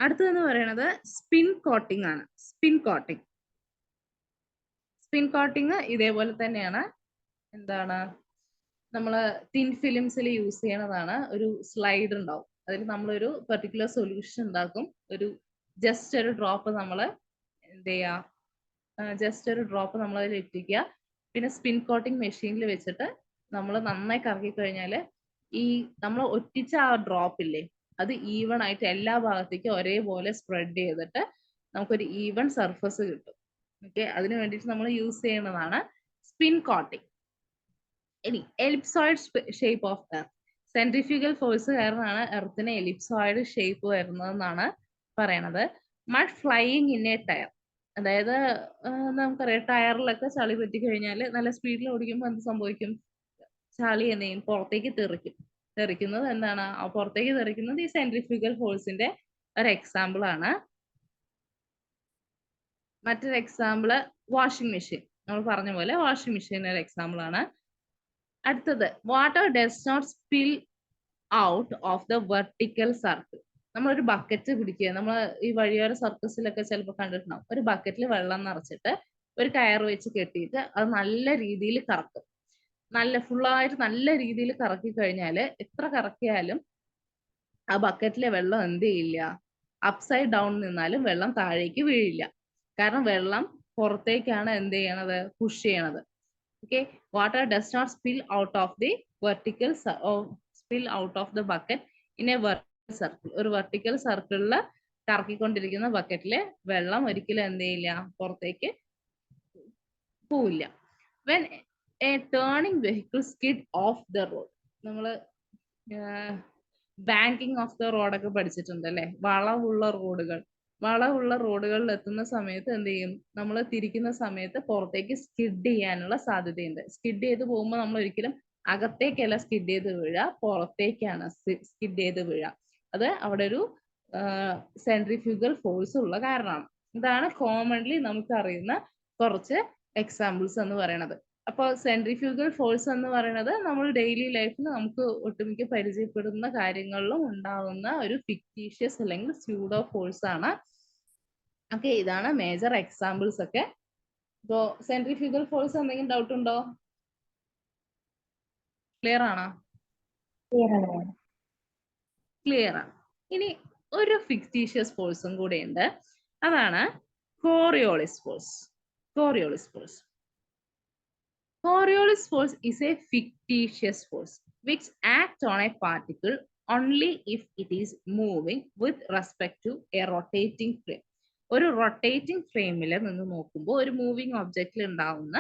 അടുത്തതെന്ന് പറയുന്നത് സ്പിൻ കോട്ടിംഗ് ആണ്. സ്പിൻ കോട്ടിംഗ് ഇതേപോലെ തന്നെയാണ്. എന്താണ്, നമ്മള് തിൻ ഫിലിംസിൽ യൂസ് ചെയ്യണതാണ്. ഒരു സ്ലൈഡ് ഉണ്ടാവും, അതിൽ നമ്മളൊരു പെർട്ടിക്കുലർ സൊല്യൂഷൻ ഉണ്ടാക്കും. ജസ്റ്റ് ഒരു ഡ്രോപ്പ് നമ്മൾ എന്ത് ചെയ്യുക, ജസ്റ്റ് ഒരു ഡ്രോപ്പ് നമ്മൾ അതിൽ ഇട്ടിക്കുക. പിന്നെ സ്പിൻ കോട്ടിംഗ് മെഷീനിൽ വെച്ചിട്ട് നമ്മൾ നന്നായി കറക്കി കഴിഞ്ഞാൽ ഈ നമ്മൾ ഒറ്റിച്ച ആ ഡ്രോപ്പ് ഇല്ലേ, അത് ഈവൺ ആയിട്ട് എല്ലാ ഭാഗത്തേക്കും ഒരേപോലെ സ്പ്രെഡ് ചെയ്തിട്ട് നമുക്കൊരു ഈവൺ സർഫസ് കിട്ടും. ഓക്കെ, അതിന് വേണ്ടിയിട്ട് നമ്മൾ യൂസ് ചെയ്യുന്നതാണ് സ്പിൻ കോട്ടിംഗ്. ഇനി ellipsoid shape of earth. Centrifugal force കാരണമാണ് എർത്തിന് എലിപ്സോയിഡ് ഷേപ്പ് വരുന്നതെന്നാണ് പറയണത്. Mud flying in a tyre, അതായത് നമുക്കറിയാം ടയറിലൊക്കെ ചളി പറ്റി കഴിഞ്ഞാൽ നല്ല സ്പീഡിൽ ഓടിക്കുമ്പോൾ എന്ത് സംഭവിക്കും, ചളി എന്ത് ചെയ്യും, പുറത്തേക്ക് തെറിക്കുന്നത് എന്താണ്, പുറത്തേക്ക് തെറിക്കുന്നത് ഈ സെൻട്രിഫ്യൂഗൽ ഫോഴ്സിന്റെ ഒരു എക്സാമ്പിൾ ആണ്. മറ്റൊരു എക്സാമ്പിള് വാഷിംഗ് മെഷീൻ. നമ്മൾ പറഞ്ഞ പോലെ വാഷിംഗ് മെഷീൻ ഒരു എക്സാമ്പിൾ ആണ്. അടുത്തത് water does not spill out of the vertical circle. നമ്മളൊരു ബക്കറ്റ് പിടിക്കുക, നമ്മൾ ഈ വഴിയോര സർക്കസിലൊക്കെ ചിലപ്പോൾ കണ്ടിട്ടുണ്ടാവും. ഒരു ബക്കറ്റിൽ വെള്ളം നിറച്ചിട്ട് ഒരു കയർ വെച്ച് കെട്ടിയിട്ട് അത് നല്ല രീതിയിൽ കറക്കും. ഫുള്ളായിട്ട് നല്ല രീതിയിൽ കറക്കി കഴിഞ്ഞാൽ എത്ര കറക്കിയാലും ആ ബക്കറ്റിലെ വെള്ളം എന്ത് ചെയ്യില്ല, അപ്സൈഡ് ഡൗൺ നിന്നാലും വെള്ളം താഴേക്ക് വീഴില്ല. കാരണം വെള്ളം പുറത്തേക്കാണ് എന്ത് ചെയ്യണത്, പുഷ് ചെയ്യണത്. Okay, water does not spill out of the bucket in a vertical circle. ഒരു വെർട്ടിക്കൽ സർക്കിളിൽ കറക്കിക്കൊണ്ടിരിക്കുന്ന ബക്കറ്റിലെ വെള്ളം ഒരിക്കലും എന്ത് ചെയ്യില്ല, പുറത്തേക്ക് പോവില്ല. When a turning vehicle skid off the road, നമ്മള് ബാങ്കിങ് ഓഫ് ദ റോഡ് ഒക്കെ പഠിച്ചിട്ടുണ്ട് അല്ലെ. വളവുള്ള റോഡുകളിൽ എത്തുന്ന സമയത്ത് എന്ത് ചെയ്യും, നമ്മൾ തിരിക്കുന്ന സമയത്ത് പുറത്തേക്ക് സ്കിഡ് ചെയ്യാനുള്ള സാധ്യതയുണ്ട്. സ്കിഡ് ചെയ്ത് പോകുമ്പോൾ നമ്മൾ ഒരിക്കലും അകത്തേക്കല്ല സ്കിഡ് ചെയ്ത് വീഴുക, പുറത്തേക്കാണ് സ്കിഡ് ചെയ്ത് വീഴുക. അത് അവിടെ ഒരു സെൻട്രിഫ്യൂഗൽ ഫോഴ്സ് ഉള്ള കാരണമാണ്. ഇതാണ് കോമൺലി നമുക്ക് അറിയുന്ന കുറച്ച് എക്സാമ്പിൾസ് എന്ന് പറയുന്നത്. അപ്പോൾ സെൻട്രിഫ്യൂഗൽ ഫോഴ്സ് എന്ന് പറയുന്നത് നമ്മൾ ഡെയിലി ലൈഫിൽ നമുക്ക് ഒട്ടുമിക്ക പരിചയപ്പെടുന്ന കാര്യങ്ങളിലും ഉണ്ടാകുന്ന ഒരു ഫിക്റ്റീഷ്യസ് അല്ലെങ്കിൽ സ്യൂഡോ ഫോഴ്സ് ആണ്. ഓക്കെ, ഇതാണ് മേജർ എക്സാമ്പിൾസ് ഒക്കെ. ഇപ്പോ സെൻട്രിഫ്യൂഗൽ ഫോഴ്സ് എന്തെങ്കിലും ഡൗട്ട് ഉണ്ടോ? ക്ലിയർ ആണോ? ക്ലിയർ ആണ്. ഇനി ഒരു ഫിക്റ്റീഷ്യസ് ഫോഴ്സും കൂടെ ഉണ്ട്, അതാണ് Coriolis force. Coriolis force is a fictitious force which acts on a particle only if it is moving with respect to a rotating frame. ഒരു റൊട്ടേറ്റിംഗ് ഫ്രെയിമിൽ നിന്ന് നോക്കുമ്പോൾ ഒരു മൂവിങ് ഒബ്ജക്റ്റിൽ ഉണ്ടാവുന്ന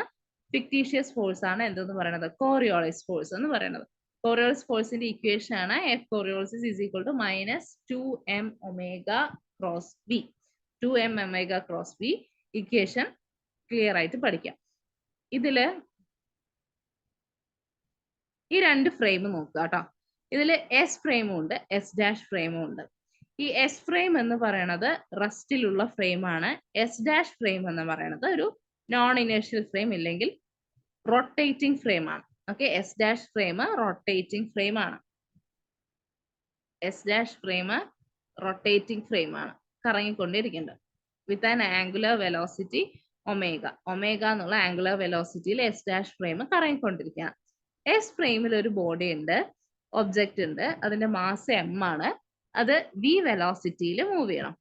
ഫിക്റ്റീഷ്യസ് ഫോഴ്സ് ആണ് എന്തെന്ന് പറയുന്നത്, കോറിയോളിസ് ഫോഴ്സ് എന്ന് പറയുന്നത്. കോറിയോളിസ് ഫോഴ്സിന്റെ ഇക്വേഷൻ ആണ് F Coriolis is equal to -2m omega cross V. 2m omega cross V equation clear ആയിട്ട് പഠിക്കാം. ഇതില് ഈ രണ്ട് ഫ്രെയിം നോക്കുക കേട്ടോ. ഇതിൽ എസ് ഫ്രെയിമും ഉണ്ട്, എസ് ഡാഷ് ഫ്രെയിമും ഉണ്ട്. ഈ എസ് ഫ്രെയിം എന്ന് പറയുന്നത് റസ്റ്റിലുള്ള ഫ്രെയിം ആണ്. എസ് ഡാഷ് ഫ്രെയിം എന്ന് പറയുന്നത് ഒരു നോൺ ഇനേഴ്ഷ്യൽ ഫ്രെയിം ഇല്ലെങ്കിൽ റൊട്ടേറ്റിംഗ് ഫ്രെയിം ആണ്. Okay, S dash frame rotating frame ആണ്. S dash frame rotating frame ആണ്, കറങ്ങിക്കൊണ്ടിരിക്കേണ്ടത്. With an angular velocity omega. Omega എന്നുള്ള ആംഗുലർ വെലോസിറ്റിയിൽ എസ് ഡാഷ് ഫ്രെയിം കറങ്ങിക്കൊണ്ടിരിക്കുകയാണ്. എസ് ഫ്രെയിമിൽ ഒരു ബോഡി ഉണ്ട്, ഒബ്ജക്റ്റ് ഉണ്ട്, അതിന്റെ മാസ് എം ആണ്. അത് വി വെലോസിറ്റിയിൽ മൂവ് ചെയ്യണം.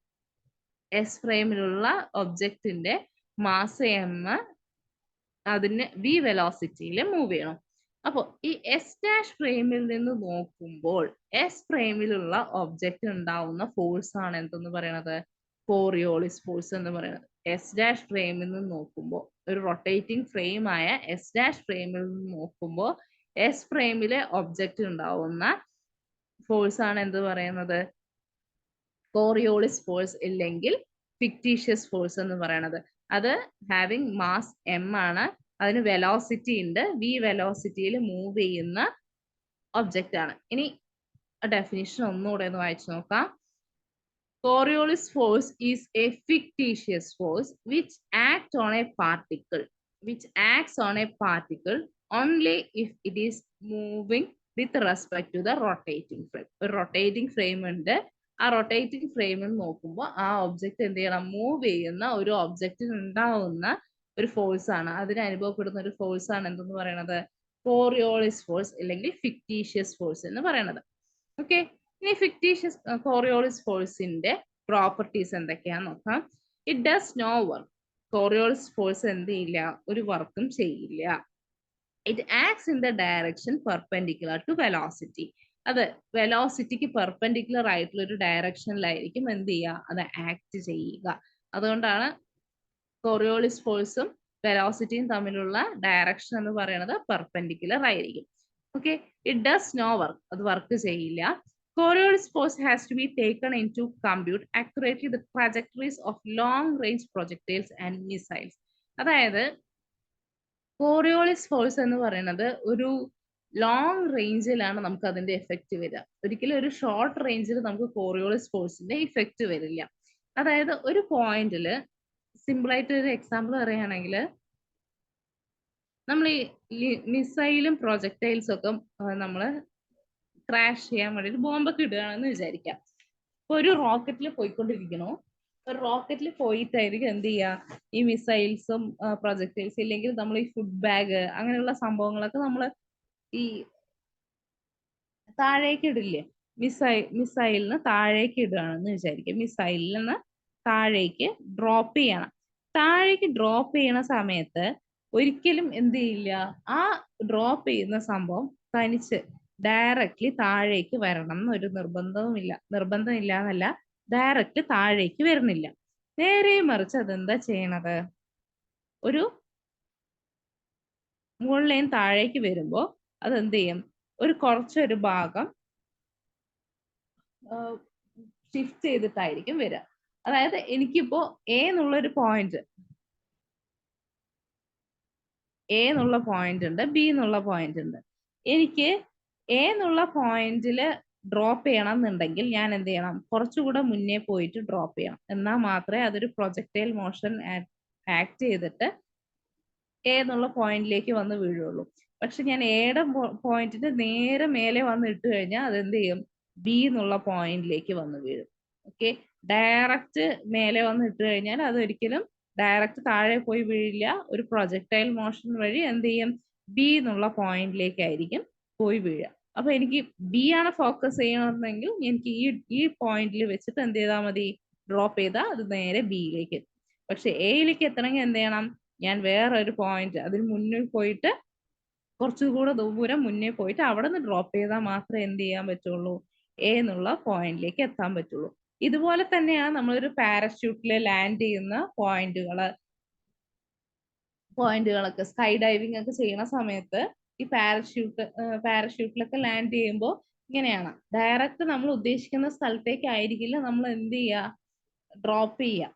എസ് ഫ്രെയിമിലുള്ള ഒബ്ജക്റ്റിന്റെ മാസ് എം അതിന് വി വെലോസിറ്റിയിൽ മൂവ് ചെയ്യണം. അപ്പോൾ ഈ എസ് ഡാഷ് ഫ്രെയിമിൽ നിന്ന് നോക്കുമ്പോൾ എസ് ഫ്രെയിമിലുള്ള ഒബ്ജക്റ്റ് ഉണ്ടാവുന്ന ഫോഴ്സ് ആണ് എന്തെന്ന് പറയുന്നത്? കോറിയോളിസ് ഫോഴ്സ് എന്ന് പറയുന്നത്. എസ് ഡാഷ് ഫ്രെയിമിൽ നിന്ന് നോക്കുമ്പോൾ, ഒരു റൊട്ടേറ്റിംഗ് ഫ്രെയിം ആയ എസ് ഡാഷ് ഫ്രെയിമിൽ നിന്ന് നോക്കുമ്പോൾ എസ് ഫ്രെയിമിലെ ഒബ്ജക്റ്റ് ഉണ്ടാവുന്ന ഫോഴ്സ് ആണ് എന്ത് പറയുന്നത്? കോറിയോളിസ് ഫോഴ്സ് ഇല്ലെങ്കിൽ ഫിക്റ്റീഷ്യസ് ഫോഴ്സ് എന്ന് പറയുന്നത്. അത് ഹാവിങ് മാസ് എം ആണ്, അതിന് വെലോസിറ്റി ഉണ്ട്, വി വെലോസിറ്റിയിൽ മൂവ് ചെയ്യുന്ന ഒബ്ജക്റ്റ് ആണ്. ഇനി ഡെഫിനിഷൻ ഒന്നുകൂടെ ഒന്ന് വായിച്ചു നോക്കാം. Coriolis force is a fictitious force which acts on a particle only if it is moving with respect to the rotating frame. ഒരു റൊട്ടേറ്റിംഗ് ഫ്രെയിം ഉണ്ട്. ആ റൊട്ടേറ്റിംഗ് ഫ്രെയിമിൽ നോക്കുമ്പോൾ ആ ഒബ്ജക്റ്റ് എന്ത് ചെയ്യണം? മൂവ് ചെയ്യുന്ന ഒരു ഒബ്ജക്റ്റിന് ഉണ്ടാവുന്ന ഒരു ഫോഴ്സ് ആണ്, അതിന് അനുഭവപ്പെടുന്ന ഒരു ഫോഴ്സ് ആണ് എന്തെന്ന് പറയുന്നത്? കോറിയോളിസ് ഫോഴ്സ് അല്ലെങ്കിൽ ഫിക്റ്റീഷ്യസ് ഫോഴ്സ് എന്ന് പറയുന്നത്. ഓക്കെ, ഇനി ഫിക്റ്റീഷ്യസ് കോറിയോളിസ് ഫോഴ്സിന്റെ പ്രോപ്പർട്ടീസ് എന്തൊക്കെയാന്ന് നോക്കാം. It does no work. Coriolis force എന്ത് ചെയ്യില്ല? ഒരു വർക്കും ചെയ്യില്ല. It acts in the direction perpendicular to velocity. അത് വെലോസിറ്റിക്ക് പെർപെൻഡിക്കുലർ ആയിട്ടുള്ള ഒരു ഡയറക്ഷനിലായിരിക്കും എന്ത് ചെയ്യുക? അത് ആക്ട് ചെയ്യുക. അതുകൊണ്ടാണ് കോറിയോളിസ് ഫോഴ്സും വെലോസിറ്റിയും തമ്മിലുള്ള ഡയറക്ഷൻ എന്ന് പറയുന്നത് പെർപെൻഡിക്കുലർ ആയിരിക്കും. Okay, it does no work. അത് വർക്ക് ചെയ്യില്ല. Coriolis force has to be taken into compute accurately the trajectories of long range projectiles and missiles. അതായത് കോറിയോളിസ് ഫോഴ്സ് എന്ന് പറയുന്നത് ഒരു ലോങ് റേഞ്ചിലാണ് നമുക്ക് അതിന്റെ എഫക്റ്റ് വരിക. ഒരിക്കലും ഒരു ഷോർട്ട് റേഞ്ചിൽ നമുക്ക് കോറിയോളിസ് ഫോഴ്സിന്റെ ഇഫക്റ്റ് വരില്ല. അതായത് ഒരു പോയിന്റിൽ സിമ്പിൾ ആയിട്ട് ഒരു എക്സാമ്പിൾ പറയുകയാണെങ്കിൽ, നമ്മൾ ഈ മിസൈലും പ്രൊജക്ടൈൽസും ഒക്കെ നമ്മൾ ക്രാഷ് ചെയ്യാൻ വേണ്ടിയിട്ട് ബോംബൊക്കെ ഇടുകയാണെന്ന് വിചാരിക്കാം. ഇപ്പൊ ഒരു റോക്കറ്റിൽ പോയിക്കൊണ്ടിരിക്കണോ, ഒരു റോക്കറ്റിൽ പോയിട്ടായിരിക്കും എന്ത് ചെയ്യുക? ഈ മിസൈൽസും പ്രൊജക്ടൈൽസ് ഇല്ലെങ്കിൽ നമ്മൾ ഈ ഫുഡ് ബാഗ് അങ്ങനെയുള്ള സംഭവങ്ങളൊക്കെ നമ്മൾ ഈ താഴേക്ക് ഇടില്ലേ? മിസൈലിന് താഴേക്ക് ഇടുകയാണെന്ന് വിചാരിക്കും. മിസൈലിൽ നിന്ന് താഴേക്ക് ഡ്രോപ്പ് ചെയ്യണം. താഴേക്ക് ഡ്രോപ്പ് ചെയ്യണ സമയത്ത് ഒരിക്കലും എന്ത് ചെയ്യില്ല? ആ ഡ്രോപ്പ് ചെയ്യുന്ന സംഭവം തനിച്ച് ഡയറക്റ്റ്ലി താഴേക്ക് വരണം എന്നൊരു നിർബന്ധമില്ല എന്നല്ല, ഡയറക്റ്റ് താഴേക്ക് വരുന്നില്ല. നേരെ മറിച്ച് അതെന്താ ചെയ്യണത്? ഒരു മുകളിലേയും താഴേക്ക് വരുമ്പോ അതെന്ത് ചെയ്യും? കുറച്ചൊരു ഭാഗം ഷിഫ്റ്റ് ചെയ്തിട്ടായിരിക്കും വരിക. അതായത് എനിക്കിപ്പോ എ എന്നുള്ള പോയിന്റ് ഉണ്ട്, ബി എന്നുള്ള പോയിന്റ് ഉണ്ട്. എനിക്ക് എ എന്നുള്ള പോയിന്റിൽ ഡ്രോപ്പ് ചെയ്യണം എന്നുണ്ടെങ്കിൽ ഞാൻ എന്ത് ചെയ്യണം? കുറച്ചുകൂടെ മുന്നേ പോയിട്ട് ഡ്രോപ്പ് ചെയ്യണം. എന്നാൽ മാത്രമേ അതൊരു പ്രൊജക്ടൈൽ മോഷൻ ആക്ട് ചെയ്തിട്ട് എ എന്നുള്ള പോയിന്റിലേക്ക് വന്ന് വീഴുള്ളൂ. പക്ഷെ ഞാൻ എയുടെ പോയിന്റിന് നേരെ മേലെ വന്ന് ഇട്ട് കഴിഞ്ഞാൽ അതെന്ത് ചെയ്യും? ബി എന്നുള്ള പോയിന്റിലേക്ക് വന്ന് വീഴും. ഓക്കെ, ഡയറക്റ്റ് മേലെ വന്ന് ഇട്ട് കഴിഞ്ഞാൽ അതൊരിക്കലും ഡയറക്റ്റ് താഴെ പോയി വീഴില്ല. ഒരു പ്രൊജക്ടൈൽ മോഷൻ വഴി എന്ത് ചെയ്യും? ബി എന്നുള്ള പോയിന്റിലേക്കായിരിക്കും പോയി വീഴുക. അപ്പൊ എനിക്ക് ബി ആണ് ഫോക്കസ് ചെയ്യണമെന്നെങ്കിൽ എനിക്ക് ഈ പോയിന്റിൽ വെച്ചിട്ട് എന്ത് ചെയ്താൽ മതി? ഡ്രോപ്പ് ചെയ്താൽ അത് നേരെ ബിയിലേക്ക് എത്തും. പക്ഷെ എയിലേക്ക് എത്തണമെങ്കിൽ എന്ത് ചെയ്യണം? ഞാൻ വേറൊരു പോയിന്റ് അതിന് മുന്നിൽ പോയിട്ട് കുറച്ചുകൂടെ ദൂരം മുന്നേ പോയിട്ട് അവിടെ നിന്ന് ഡ്രോപ്പ് ചെയ്താൽ മാത്രമേ എന്ത് ചെയ്യാൻ പറ്റുള്ളൂ? എ എന്നുള്ള പോയിന്റിലേക്ക് എത്താൻ പറ്റുള്ളൂ. ഇതുപോലെ തന്നെയാണ് നമ്മളൊരു പാരച്യൂട്ടിൽ ലാൻഡ് ചെയ്യുന്ന പോയിന്റുകളൊക്കെ സ്കൈ ഡൈവിംഗ് ഒക്കെ ചെയ്യുന്ന സമയത്ത് ഈ പാരച്യൂട്ടിലൊക്കെ ലാൻഡ് ചെയ്യുമ്പോൾ ഇങ്ങനെയാണ്. ഡയറക്റ്റ് നമ്മൾ ഉദ്ദേശിക്കുന്ന സ്ഥലത്തേക്ക് ആയിരിക്കില്ല നമ്മൾ എന്ത് ചെയ്യുക? ഡ്രോപ്പ് ചെയ്യാം.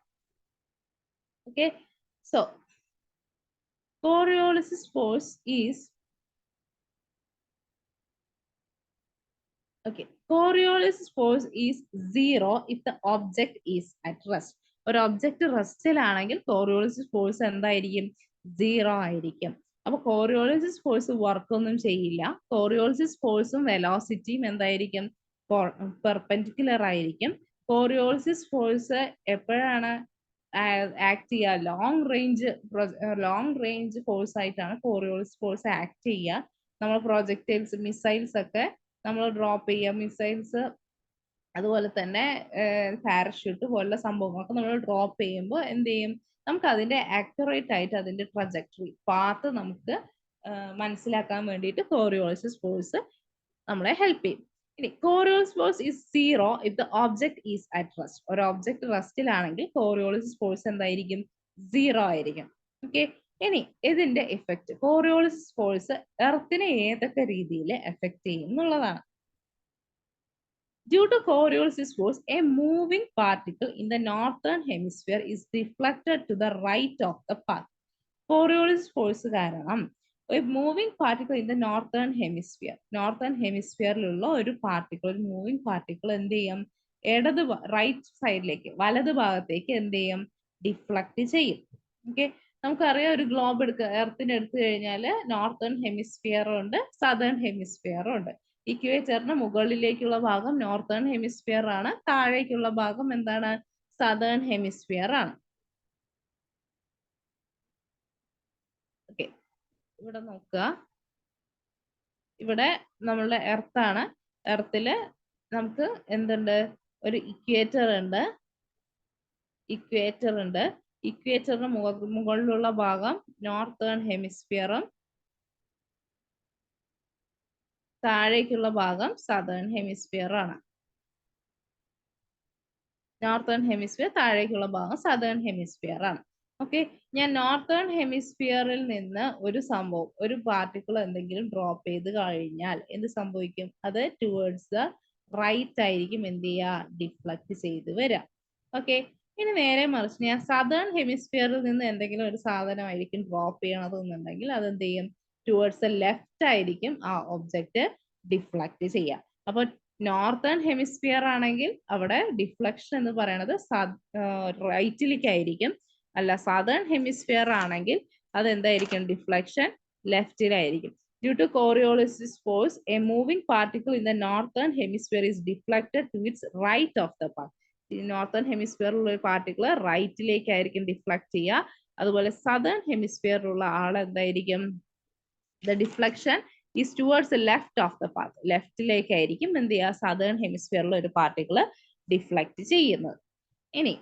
Okay, so Coriolis force is Coriolis force is 0 if the object is at rest. ഒരു ഒബ്ജക്റ്റ് റെസ്റ്റിലാണെങ്കിൽ കോറിയോളിസിസ് ഫോഴ്സ് എന്തായിരിക്കും? 0 ആയിരിക്കും. അപ്പൊ കോറിയോളിസിസ് ഫോഴ്സ് വർക്ക് ഒന്നും ചെയ്യില്ല. കോറിയോളിസിസ് ഫോഴ്സും വെലോസിറ്റിയും എന്തായിരിക്കും? പെർപെൻഡിക്കുലർ ആയിരിക്കും. കോറിയോളിസിസ് ഫോഴ്സ് എപ്പോഴാണ് ആക്ട് ചെയ്യുക? ലോങ് റേഞ്ച് ഫോഴ്സ് ആയിട്ടാണ് കോറിയോളിസിസ് ഫോഴ്സ് ആക്ട് ചെയ്യുക. നമ്മൾ പ്രൊജക്ടൈൽസ്, മിസൈൽസ് ഒക്കെ നമ്മൾ ഡ്രോപ്പ് ചെയ്യുക, മിസൈൽസ് അതുപോലെ തന്നെ പാരഷൂട്ട് പോലുള്ള സംഭവങ്ങളൊക്കെ നമ്മൾ ഡ്രോപ്പ് ചെയ്യുമ്പോൾ എന്ത് ചെയ്യും? നമുക്ക് അതിന്റെ ആക്യുറേറ്റ് ആയിട്ട് അതിന്റെ ട്രജക്ടറി പാത്ത് നമുക്ക് മനസ്സിലാക്കാൻ വേണ്ടിയിട്ട് കോറിയോളിസിസ് ഫോഴ്സ് നമ്മളെ ഹെൽപ്പ് ചെയ്യും. ഇനി Coriolis force is 0 if the object is at rest. ഒരു ഒബ്ജക്ട് റെസ്റ്റിലാണെങ്കിൽ കോറിയോളിസിസ് ഫോഴ്സ് എന്തായിരിക്കും? 0 ആയിരിക്കും. ഓക്കെ, ഇനി ഇതിന്റെ എഫക്റ്റ്, കോറിയോളിസിസ് ഫോഴ്സ് എർത്തിനെ ഏതൊക്കെ രീതിയിൽ എഫക്ട് ചെയ്യും എന്നുള്ളതാണ്. Due to Coriolis force, a moving particle in the northern hemisphere is deflected to the right of the path. Coriolis force കാരണം a moving particle in the northern hemisphereലുള്ള ഒരു particle, ഒരു moving particle എന്ത് ചെയ്യും? Right സൈഡിലേക്ക്, വലത് ഭാഗത്തേക്ക് എന്ത് ചെയ്യും? ഡിഫ്ലക്ട് ചെയ്യും. ഓക്കെ, നമുക്കറിയാം ഒരു ഗ്ലോബ് എർത്തിന് എടുത്തു കഴിഞ്ഞാൽ നോർത്തേൺ ഹെമിസ്ഫിയറും ഉണ്ട്, സദേൺ ഹെമിസ്ഫിയറും ഉണ്ട്. ഇക്വേറ്ററിന് മുകളിലേക്കുള്ള ഭാഗം നോർത്തേൺ ഹെമിസ്ഫിയർ ആണ്, താഴേക്കുള്ള ഭാഗം എന്താണ്? സദേൺ ഹെമിസ്ഫിയർ ആണ്. ഓക്കെ, ഇവിടെ നോക്കുക, ഇവിടെ നമ്മളുടെ എർത്താണ്. എർത്തില് നമുക്ക് എന്തുണ്ട്? ഒരു ഇക്വേറ്റർ ഉണ്ട്. ഇക്വേറ്ററിന് മുകളിലുള്ള ഭാഗം നോർത്തേൺ ഹെമിസ്ഫിയറും താഴേക്കുള്ള ഭാഗം സദേൺ ഹെമിസ്ഫിയർ ആണ്. നോർത്തേൺ ഹെമിസ്ഫിയർ, താഴേക്കുള്ള ഭാഗം സദേൺ ഹെമിസ്ഫിയർ ആണ്. ഓക്കെ, ഞാൻ നോർത്തേൺ ഹെമിസ്ഫിയറിൽ നിന്ന് ഒരു സംഭവം, ഒരു പാർട്ടിക്കിൾ എന്തെങ്കിലും ഡ്രോപ്പ് ചെയ്ത് കഴിഞ്ഞാൽ എന്ത് സംഭവിക്കും? അത് ടുവേർഡ്സ് ദ റൈറ്റ് ആയിരിക്കും എന്ത് ചെയ്യുക? ഡിഫ്ലക്ട് ചെയ്ത് വരാം. ഓക്കെ, ഇനി നേരെ മറിച്ച് ഞാൻ സദേൺ ഹെമിസ്ഫിയറിൽ നിന്ന് എന്തെങ്കിലും ഒരു സാധനമായിരിക്കും ഡ്രോപ്പ് ചെയ്യണതെന്നുണ്ടെങ്കിൽ അത് എന്ത് ചെയ്യും? ടുവേർഡ്സ് ദ ലെഫ്റ്റ് ആയിരിക്കും ആ ഒബ്ജക്റ്റ് ഡിഫ്ലക്ട് ചെയ്യുക. അപ്പൊ നോർത്തേൺ ഹെമിസ്ഫിയർ ആണെങ്കിൽ അവിടെ ഡിഫ്ലക്ഷൻ എന്ന് പറയുന്നത് റൈറ്റിലേക്കായിരിക്കും. അല്ല, സദേൺ ഹെമിസ്ഫിയർ ആണെങ്കിൽ അത് എന്തായിരിക്കും? Deflection ലെഫ്റ്റിലായിരിക്കും. Due to Coriolis force, a moving particle in the northern hemisphere is deflected to its right of the path. Northern ഹെമിസ്ഫിയറിലുള്ള ഒരു പാർട്ടിക്കിൾ റൈറ്റിലേക്കായിരിക്കും ഡിഫ്ലക്ട് ചെയ്യുക. അതുപോലെ സദേൺ ഹെമിസ്ഫിയറിലുള്ള ആൾ എന്തായിരിക്കും? The deflection is towards the left of the path. ലെഫ്റ്റിലേക്കായിരിക്കും എന്ത് ചെയ്യുക? Southern ഹെമിസ്ഫിയറിലുള്ള ഒരു particle deflect ചെയ്യുന്നത്. ഇനി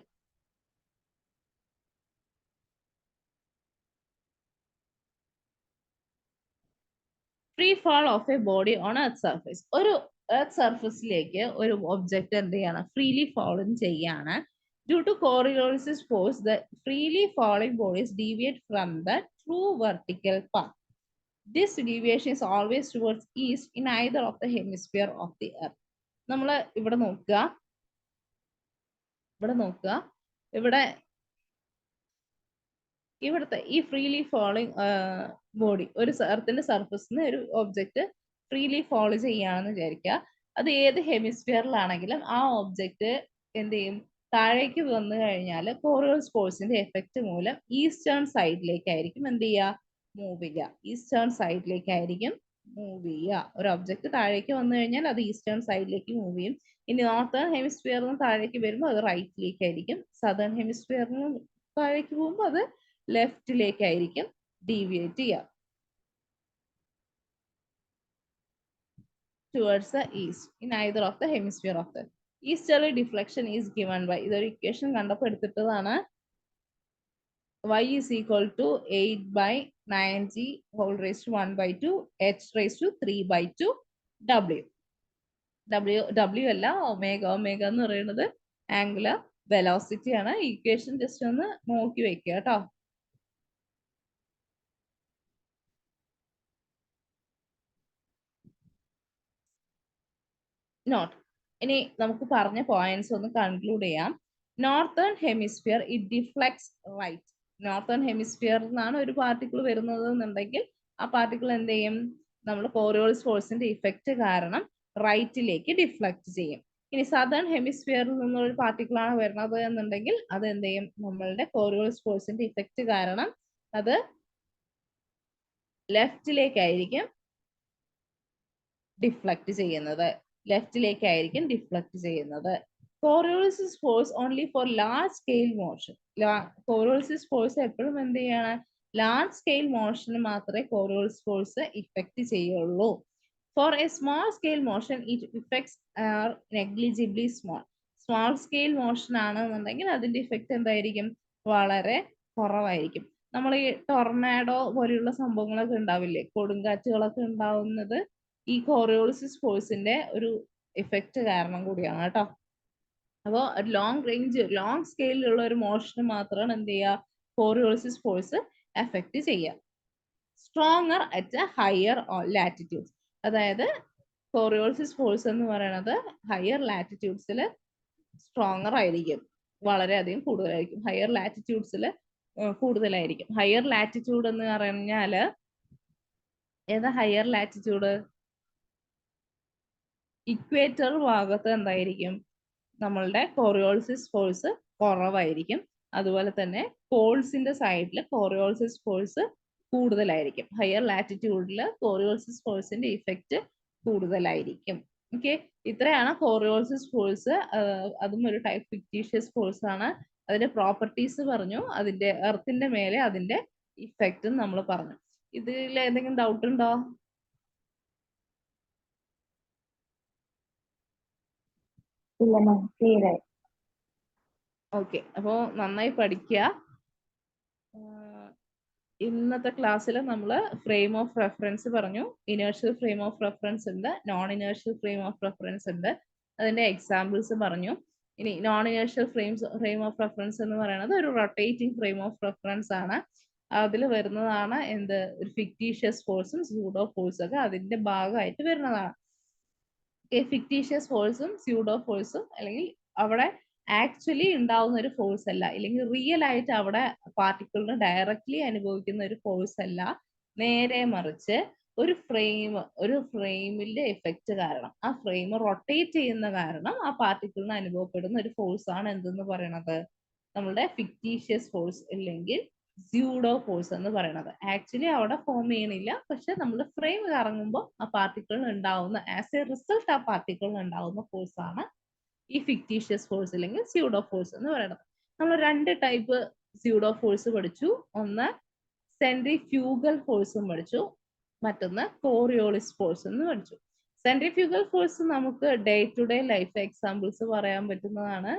free fall of A body on earth surface. ഒരു എർത്ത് സർഫേസിലേക്ക് ഒരു ഒബ്ജക്റ്റ് എന്ത് ചെയ്യാണ്? ഫ്രീലി ഫോളും ചെയ്യാണ്. Due to Coriolis force, the freely falling bodies deviate from the true vertical path. This deviation is always towards east in either of the hemisphere of the earth. നമ്മൾ ഇവിടെ നോക്കുക, ഇവിടുത്തെ ഈ freely falling body, ഒരു എർത്തിന്റെ സർഫസിന് ഒരു object freely follow ചെയ്യുകയാണെന്ന് വിചാരിക്കുക. അത് ഏത് ഹെമിസ്ഫിയറിലാണെങ്കിലും ആ ഒബ്ജക്റ്റ് എന്ത് ചെയ്യും? താഴേക്ക് വന്നു കഴിഞ്ഞാൽ കോറിയോളിസ് ഫോഴ്സിന്റെ എഫക്റ്റ് മൂലം ഈസ്റ്റേൺ സൈഡിലേക്കായിരിക്കും എന്ത് ചെയ്യുക? മൂവ് ചെയ്യുക. ഈസ്റ്റേൺ സൈഡിലേക്കായിരിക്കും മൂവ് ചെയ്യുക. ഒരു ഒബ്ജക്റ്റ് താഴേക്ക് വന്നു കഴിഞ്ഞാൽ അത് ഈസ്റ്റേൺ സൈഡിലേക്ക് മൂവ് ചെയ്യും. ഇനി നോർത്തേൺ ഹെമിസ്ഫിയറിൽ നിന്ന് താഴേക്ക് വരുമ്പോൾ അത് റൈറ്റിലേക്കായിരിക്കും. സദേൺ ഹെമിസ്ഫിയറിൽ നിന്ന് താഴേക്ക് പോകുമ്പോൾ അത് ലെഫ്റ്റിലേക്കായിരിക്കും ഡീവിയേറ്റ് ചെയ്യുക. Towards the east in either of the hemisphere of the easterly deflection is given by, ഇതൊരു ഇക്വേഷൻ കണ്ടപ്പോൾ എടുത്തിട്ടതാണ്. y is equal to 8/9g whole raised to 1/2 h raised to 3/2 w. w അല്ല, omega എന്ന് പറയുന്നത് angular velocity ആണ്. Equation just ഒന്ന് നോക്കി വെക്കുക കേട്ടോ. നോട്ട്. ഇനി നമുക്ക് പറഞ്ഞ പോയിന്റ്സ് ഒന്ന് കൺക്ലൂഡ് ചെയ്യാം. Northern hemisphere it deflects right. Northern ഹെമിസ്ഫിയറിൽ നിന്നാണ് ഒരു പാർട്ടിക്കിൾ വരുന്നത് എന്നുണ്ടെങ്കിൽ ആ പാർട്ടിക്കിൾ എന്ത് ചെയ്യും, നമ്മൾ കോറിയോളിസ് ഫോഴ്സിന്റെ ഇഫക്റ്റ് കാരണം റൈറ്റിലേക്ക് ഡിഫ്ലക്ട് ചെയ്യും. ഇനി സദേൺ ഹെമിസ്ഫിയറിൽ നിന്നൊരു പാർട്ടിക്കിൾ ആണ് വരുന്നത് എന്നുണ്ടെങ്കിൽ അത് എന്ത് ചെയ്യും, നമ്മളുടെ കോറിയോളിസ് ഫോഴ്സിന്റെ ഇഫക്റ്റ് കാരണം അത് ലെഫ്റ്റിലേക്കായിരിക്കും ഡിഫ്ലക്ട് ചെയ്യുന്നത്. ലെഫ്റ്റിലേക്കായിരിക്കും ഡിഫ്ലക്ട് ചെയ്യുന്നത്. Coriolis force only for large scale motion. Coriolis force എപ്പോഴും എന്ത് ചെയ്യാണ്, ലാർജ് സ്കെയിൽ മോഷന് മാത്രമേ കോറിയോളിസ് ഫോഴ്സ് ഇഫക്റ്റ് ചെയ്യുള്ളൂ. For a small scale motion it effects are negligibly small. Small scale motion ആണെന്നുണ്ടെങ്കിൽ അതിന്റെ ഇഫക്റ്റ് എന്തായിരിക്കും, വളരെ കുറവായിരിക്കും. നമ്മൾ ഈ ടൊർണാഡോ പോലെയുള്ള സംഭവങ്ങളൊക്കെ ഉണ്ടാവില്ലേ, കൊടുങ്കാറ്റുകളൊക്കെ ഉണ്ടാവുന്നത് ഈ കോറിയോളിസിസ് ഫോഴ്സിന്റെ ഒരു ഇഫക്റ്റ് കാരണം കൂടിയാണ് കേട്ടോ. അപ്പോൾ ലോങ് സ്കെയിലുള്ള ഒരു മോഷന് മാത്രമാണ് എന്ത് ചെയ്യുക, കോറിയോളിസിസ് ഫോഴ്സ് എഫക്റ്റ് ചെയ്യുക. Stronger at higher latitudes. അതായത് കോറിയോളിസിസ് ഫോഴ്സ് എന്ന് പറയുന്നത് ഹയർ ലാറ്റിറ്റ്യൂഡ്സിൽ സ്ട്രോങ്ങർ ആയിരിക്കും, വളരെയധികം കൂടുതലായിരിക്കും. ഹയർ ലാറ്റിറ്റ്യൂഡ്സിൽ കൂടുതലായിരിക്കും. ഹയർ ലാറ്റിറ്റ്യൂഡ് എന്ന് പറഞ്ഞാല് ഏതാ ഹയർ ലാറ്റിറ്റ്യൂഡ്? ഇക്വേറ്റർ ഭാഗത്ത് എന്തായിരിക്കും, നമ്മളുടെ കോറിയോളിസിസ് ഫോഴ്സ് കുറവായിരിക്കും. അതുപോലെ തന്നെ പോൾസിന്റെ സൈഡിൽ കോറിയോളിസിസ് ഫോഴ്സ് കൂടുതലായിരിക്കും. ഹയർ ലാറ്റിറ്റ്യൂഡിൽ കോറിയോളിസിസ് ഫോഴ്സിന്റെ ഇഫക്റ്റ് കൂടുതലായിരിക്കും. ഓക്കെ, ഇത്രയാണ് കോറിയോളിസിസ് ഫോഴ്സ്. അതും ഒരു ടൈപ്പ് ഫിക്റ്റീഷ്യസ് ഫോഴ്സ് ആണ്. അതിന്റെ പ്രോപ്പർട്ടീസ് പറഞ്ഞു, അതിന്റെ എർത്തിന്റെ മേലെ അതിന്റെ ഇഫക്റ്റും നമ്മൾ പറഞ്ഞു. ഇതിൽ എന്തെങ്കിലും ഡൗട്ട് ഉണ്ടോ? ഇല്ല മാം, ക്ലിയർ ആയി. ഓക്കെ, അപ്പോൾ നന്നായി പഠിക്കുക. ഇന്നത്തെ ക്ലാസ്സിൽ നമ്മൾ ഫ്രെയിം ഓഫ് റെഫറൻസ് പറഞ്ഞു. ഇനേർഷ്യൽ ഫ്രെയിം ഓഫ് റെഫറൻസ് ഉണ്ട്, non inertial frame of reference ഉണ്ട്. അതിന്റെ എക്സാമ്പിൾസ് പറഞ്ഞു. ഇനി non inertial frame of reference എന്ന് പറയുന്നത് ഒരു റൊട്ടേറ്റിംഗ് ഫ്രെയിം ഓഫ് റെഫറൻസ് ആണ്. അതിൽ വരുന്നതാണ് എന്ത്, ഒരു ഫിക്റ്റീഷ്യസ് ഫോഴ്സും സ്യൂഡോ ഫോഴ്സും ഒക്കെ അതിന്റെ ഭാഗമായിട്ട് വരുന്നതാണ്. ഫിക്റ്റീഷ്യസ് ഫോഴ്സും സ്യൂഡോ ഫോഴ്സും അല്ലെങ്കിൽ അവിടെ ആക്ച്വലി ഉണ്ടാവുന്ന ഒരു ഫോഴ്സ് അല്ല, അല്ലെങ്കിൽ റിയൽ ആയിട്ട് അവിടെ പാർട്ടിക്കിളിന് ഡയറക്ട്ലി അനുഭവിക്കുന്ന ഒരു ഫോഴ്സ് അല്ല, നേരെ മറിച്ച് ഒരു ഫ്രെയിമിന്റെ എഫക്റ്റ് കാരണം, ആ ഫ്രെയിം റൊട്ടേറ്റ് ചെയ്യുന്ന കാരണം ആ പാർട്ടിക്കിളിന് അനുഭവപ്പെടുന്ന ഒരു ഫോഴ്സ് ആണ് എന്തെന്ന് പറയണത്, നമ്മളുടെ ഫിക്റ്റീഷ്യസ് ഫോഴ്സ് അല്ലെങ്കിൽ സ്യൂഡോ ഫോഴ്സ് എന്ന് പറയുന്നത്. ആക്ച്വലി അവിടെ ഫോം ചെയ്യണില്ല, പക്ഷെ നമ്മൾ ഫ്രെയിം കറങ്ങുമ്പോൾ ആ പാർട്ടിക്കിളിന് ഉണ്ടാവുന്ന ആസ് എ റിസൾട്ട് ആ പാർട്ടിക്കിളിന് ഉണ്ടാവുന്ന ഫോഴ്സ് ആണ് ഈ ഫിക്റ്റീഷ്യസ് ഫോഴ്സ് അല്ലെങ്കിൽ സ്യൂഡോ ഫോഴ്സ് എന്ന് പറയുന്നത്. നമ്മൾ രണ്ട് ടൈപ്പ് സ്യൂഡോ ഫോഴ്സ് പഠിച്ചു. ഒന്ന് സെൻട്രിഫ്യൂഗൽ ഫോഴ്സും പഠിച്ചു, മറ്റൊന്ന് കോറിയോളിസ് ഫോഴ്സ് എന്ന് പഠിച്ചു. സെൻട്രിഫ്യൂഗൽ ഫോഴ്സ് നമുക്ക് day to day life examples പറയാൻ പറ്റുന്നതാണ്.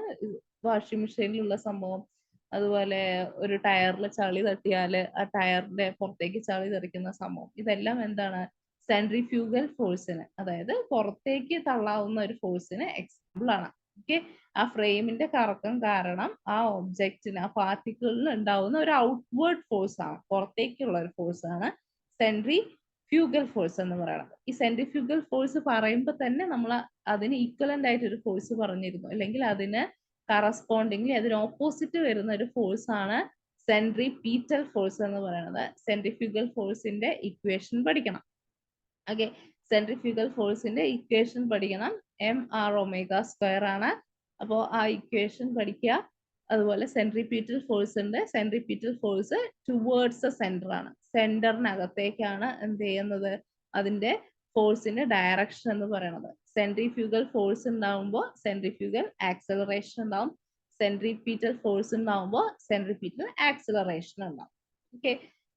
വാഷിംഗ് മെഷീനിലുള്ള സംഭവം, അതുപോലെ ഒരു ടയറിൽ ചളി തട്ടിയാല് ആ ടയറിന്റെ പുറത്തേക്ക് ചളി തെറിക്കുന്ന സംഭവം, ഇതെല്ലാം എന്താണ്, സെൻട്രിഫ്യൂഗൽ ഫോഴ്സിന്, അതായത് പുറത്തേക്ക് തള്ളാവുന്ന ഒരു ഫോഴ്സിന് എക്സാമ്പിൾ ആണ്. ഓക്കെ, ആ ഫ്രെയിമിന്റെ കറക്കം കാരണം ആ ഒബ്ജക്റ്റിന്, ആ പാർട്ടിക്കിളിന് ഉണ്ടാവുന്ന ഒരു ഔട്ട്വേർഡ് ഫോഴ്സ് ആണ്, പുറത്തേക്കുള്ള ഒരു ഫോഴ്സ് ആണ് സെൻട്രിഫ്യൂഗൽ ഫോഴ്സ് എന്ന് പറയുന്നത്. ഈ സെൻട്രിഫ്യൂഗൽ ഫോഴ്സ് പറയുമ്പോൾ തന്നെ നമ്മൾ അതിന് ഈക്വലന്റ് ആയിട്ട് ഒരു ഫോഴ്സ് പറഞ്ഞിരുന്നു, അല്ലെങ്കിൽ അതിന് കറസ്പോണ്ടിങ് അതിന് ഓപ്പോസിറ്റ് വരുന്ന ഒരു ഫോഴ്സ് ആണ് സെൻട്രിപീറ്റൽ ഫോഴ്സ് എന്ന് പറയുന്നത്. സെൻട്രിഫ്യൂഗൽ ഫോഴ്സിന്റെ ഇക്വേഷൻ പഠിക്കണം. ഓക്കെ, സെൻട്രിഫ്യൂഗൽ ഫോഴ്സിന്റെ ഇക്വേഷൻ പഠിക്കണം. mr⍵² ആണ്. അപ്പോൾ ആ ഇക്വേഷൻ പഠിക്കുക. അതുപോലെ സെൻട്രിപീറ്റൽ ഫോഴ്സ് ഉണ്ട്. Centripetal force towards the centre ആണ്, സെന്ററിനകത്തേക്കാണ് എന്ത് ചെയ്യുന്നത്, അതിന്റെ ഫോഴ്സിന്റെ ഡയറക്ഷൻ എന്ന് പറയുന്നത്. സെൻട്രിഫ്യൂഗൽ ഫോഴ്സ് ഉണ്ടാവുമ്പോൾ സെൻട്രിഫ്യൂഗൽ ആക്സലറേഷൻ ഉണ്ടാവും, സെൻട്രിപീറ്റൽ ഫോഴ്സ് ഉണ്ടാവുമ്പോൾ സെൻട്രിപീറ്റൽ ആക്സലറേഷൻ ഉണ്ടാവും. ഓക്കെ,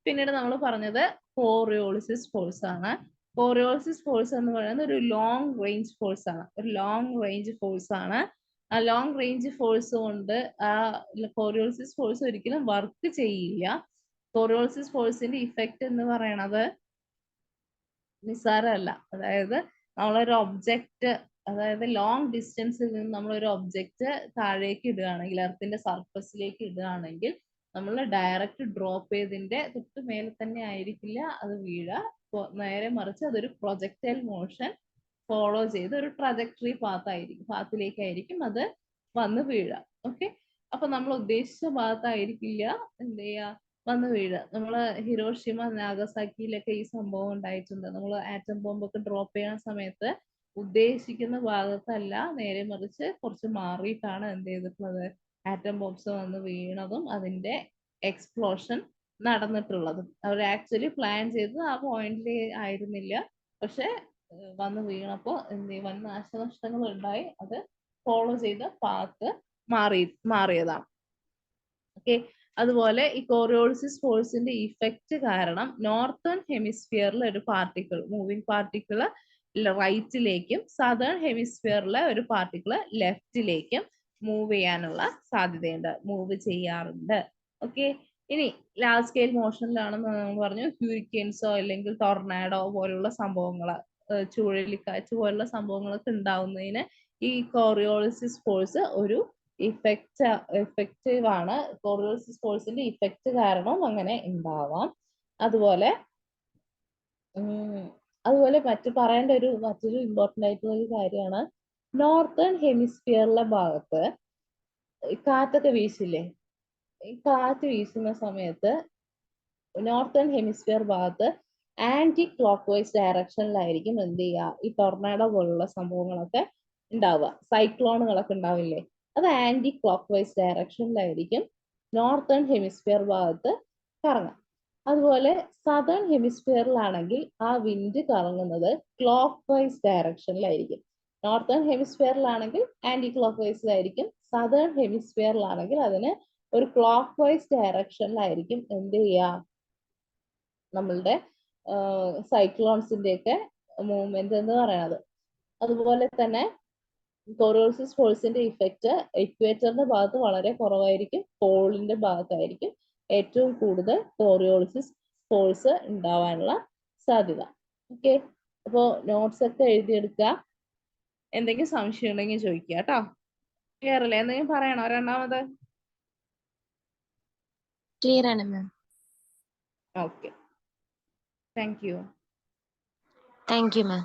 പിന്നീട് നമ്മൾ പറഞ്ഞത് കോറിയോളിസിസ് ഫോഴ്സ് ആണ്. കോറിയോളിസിസ് ഫോഴ്സ് എന്ന് പറയുന്നത് ഒരു ലോങ് റേഞ്ച് ഫോഴ്സ് ആണ്, ഒരു ലോങ് റേഞ്ച് ഫോഴ്സ് ആണ്. ആ ലോങ് റേഞ്ച് ഫോഴ്സ് കൊണ്ട് ആ കോറിയോളിസിസ് ഫോഴ്സ് ഒരിക്കലും വർക്ക് ചെയ്യില്ല. കോറിയോളിസിസ് ഫോഴ്സിന്റെ ഇഫക്റ്റ് എന്ന് പറയുന്നത് നിസ്സാരമല്ല. അതായത് നമ്മളൊരു ഒബ്ജക്റ്റ്, അതായത് ലോങ് ഡിസ്റ്റൻസിൽ നിന്ന് നമ്മളൊരു ഒബ്ജക്റ്റ് താഴേക്ക് ഇടുകയാണെങ്കിൽ, എർത്തിന്റെ സർഫസിലേക്ക് ഇടുകയാണെങ്കിൽ, നമ്മൾ ഡയറക്റ്റ് ഡ്രോപ്പ് ചെയ്തതിന്റെ തൊട്ട് മേലെ തന്നെ ആയിരിക്കില്ല അത് വീഴുക. നേരെ മറിച്ച് അതൊരു പ്രൊജക്ടൈൽ മോഷൻ ഫോളോ ചെയ്ത് ഒരു ട്രജക്ടറി പാത്തിലേക്കായിരിക്കും അത് വന്ന് വീഴുക. ഓക്കെ, അപ്പൊ നമ്മൾ ഉദ്ദേശിച്ച ഭാഗത്തായിരിക്കില്ല എന്ത് ചെയ്യുക വന്ന് വീഴുക. നമ്മള് ഹിരോഷിമ നാഗസാക്കിയിലൊക്കെ ഈ സംഭവം ഉണ്ടായിട്ടുണ്ട്. നമ്മൾ ആറ്റം ബോംബൊക്കെ ഡ്രോപ്പ് ചെയ്യുന്ന സമയത്ത് ഉദ്ദേശിക്കുന്ന ഭാഗത്തല്ല, നേരെ മറിച്ച് കുറച്ച് മാറിയിട്ടാണ് എന്ത് ചെയ്തിട്ടുള്ളത്, ആറ്റം ബോംബ്സ് വന്ന് വീണതും അതിന്റെ എക്സ്പ്ലോഷൻ നടന്നിട്ടുള്ളതും. അവർ ആക്ച്വലി പ്ലാൻ ചെയ്തത് ആ പോയിന്റിൽ ആയിരുന്നില്ല, പക്ഷെ വന്ന് വീണപ്പോ എന്ത് വൻ നാശനഷ്ടങ്ങൾ ഉണ്ടായി. അത് ഫോളോ ചെയ്ത പാത്ത് മാറിയതാണ്. ഓക്കെ. അതുപോലെ ഈ കോറിയോളിസിസ് ഫോഴ്സിന്റെ ഇഫക്റ്റ് കാരണം നോർത്തേൺ ഹെമിസ്ഫിയറിലെ ഒരു പാർട്ടിക്കിൾ, മൂവിങ് പാർട്ടിക്കിൾ റൈറ്റിലേക്കും സദേൺ ഹെമിസ്ഫിയറിലെ ഒരു പാർട്ടിക്കിൾ ലെഫ്റ്റിലേക്കും മൂവ് ചെയ്യാനുള്ള സാധ്യതയുണ്ട്, മൂവ് ചെയ്യാറുണ്ട്. ഓക്കെ. ഇനി ലാർജ് സ്കെയിൽ മോഷനിലാണെന്ന് നമ്മൾ പറഞ്ഞു, ഹ്യൂരിക്കെയിൻസോ അല്ലെങ്കിൽ ടൊർണാഡോ പോലുള്ള സംഭവങ്ങൾ, ചുഴലിക്കാറ്റ് പോലുള്ള സംഭവങ്ങളൊക്കെ ഉണ്ടാവുന്നതിന് ഈ കോറിയോളിസിസ് ഫോഴ്സ് ഒരു ഇഫക്റ്റീവ് ആണ്. കോറിയോളിസിസ് ഫോഴ്സിന്റെ ഇഫക്റ്റ് കാരണം അങ്ങനെ ഉണ്ടാവാം. അതുപോലെ പറയേണ്ട മറ്റൊരു ഇമ്പോർട്ടന്റ് ആയിട്ടുള്ള ഒരു കാര്യമാണ്, നോർത്തേൺ ഹെമിസ്ഫിയറിലെ ഭാഗത്ത് കാറ്റൊക്കെ വീശില്ലേ, ഈ കാറ്റ് വീശുന്ന സമയത്ത് നോർത്തേൺ ഹെമിസ്ഫിയർ ഭാഗത്ത് ആന്റി ക്ലോക്ക് വൈസ് ഡയറക്ഷനിലായിരിക്കും എന്ത് ചെയ്യുക, ഈ ടൊർണാഡോ പോലുള്ള സംഭവങ്ങളൊക്കെ ഉണ്ടാവുക. സൈക്ലോണുകളൊക്കെ ഉണ്ടാവില്ലേ, അത് ആന്റി ക്ലോക്ക് വൈസ് ഡയറക്ഷനിലായിരിക്കും നോർത്തേൺ ഹെമിസ്ഫിയർ ഭാഗത്ത് കറങ്ങാം. അതുപോലെ സദേൺ ഹെമിസ്ഫിയറിലാണെങ്കിൽ ആ വിൻഡ് കറങ്ങുന്നത് ക്ലോക്ക് വൈസ് ഡയറക്ഷനിലായിരിക്കും. നോർത്തേൺ ഹെമിസ്ഫിയറിലാണെങ്കിൽ ആന്റി ക്ലോക്ക് വൈസിലായിരിക്കും, സദേൺ ഹെമിസ്ഫിയറിലാണെങ്കിൽ അതിന് ഒരു ക്ലോക്ക് വൈസ് ഡയറക്ഷനിലായിരിക്കും എന്ത് ചെയ്യുക, നമ്മളുടെ സൈക്ലോൺസിന്റെ ഒക്കെ മൂവ്മെന്റ് എന്ന് പറയുന്നത്. അതുപോലെ തന്നെ കോറിയോളിസിസ് ഫോഴ്സിന്റെ ഇഫക്റ്റ് ഇക്വേറ്ററിന്റെ ഭാഗത്ത് വളരെ കുറവായിരിക്കും, പോളിന്റെ ഭാഗത്തായിരിക്കും ഏറ്റവും കൂടുതൽ കോറിയോളിസിസ് ഫോഴ്സ് ഉണ്ടാവാനുള്ള സാധ്യത. ഓക്കെ. അപ്പോൾ നോട്ട്സ് ഒക്കെ എഴുതിയെടുക്കുക. എന്തെങ്കിലും സംശയം ഉണ്ടെങ്കിൽ ചോദിക്കുക കേട്ടോ. ക്ലിയർ അല്ലേ? എന്തെങ്കിലും പറയണോ രണ്ടാമത്? ക്ലിയർ ആണ് ma'am. Okay, thank you. Thank you ma'am.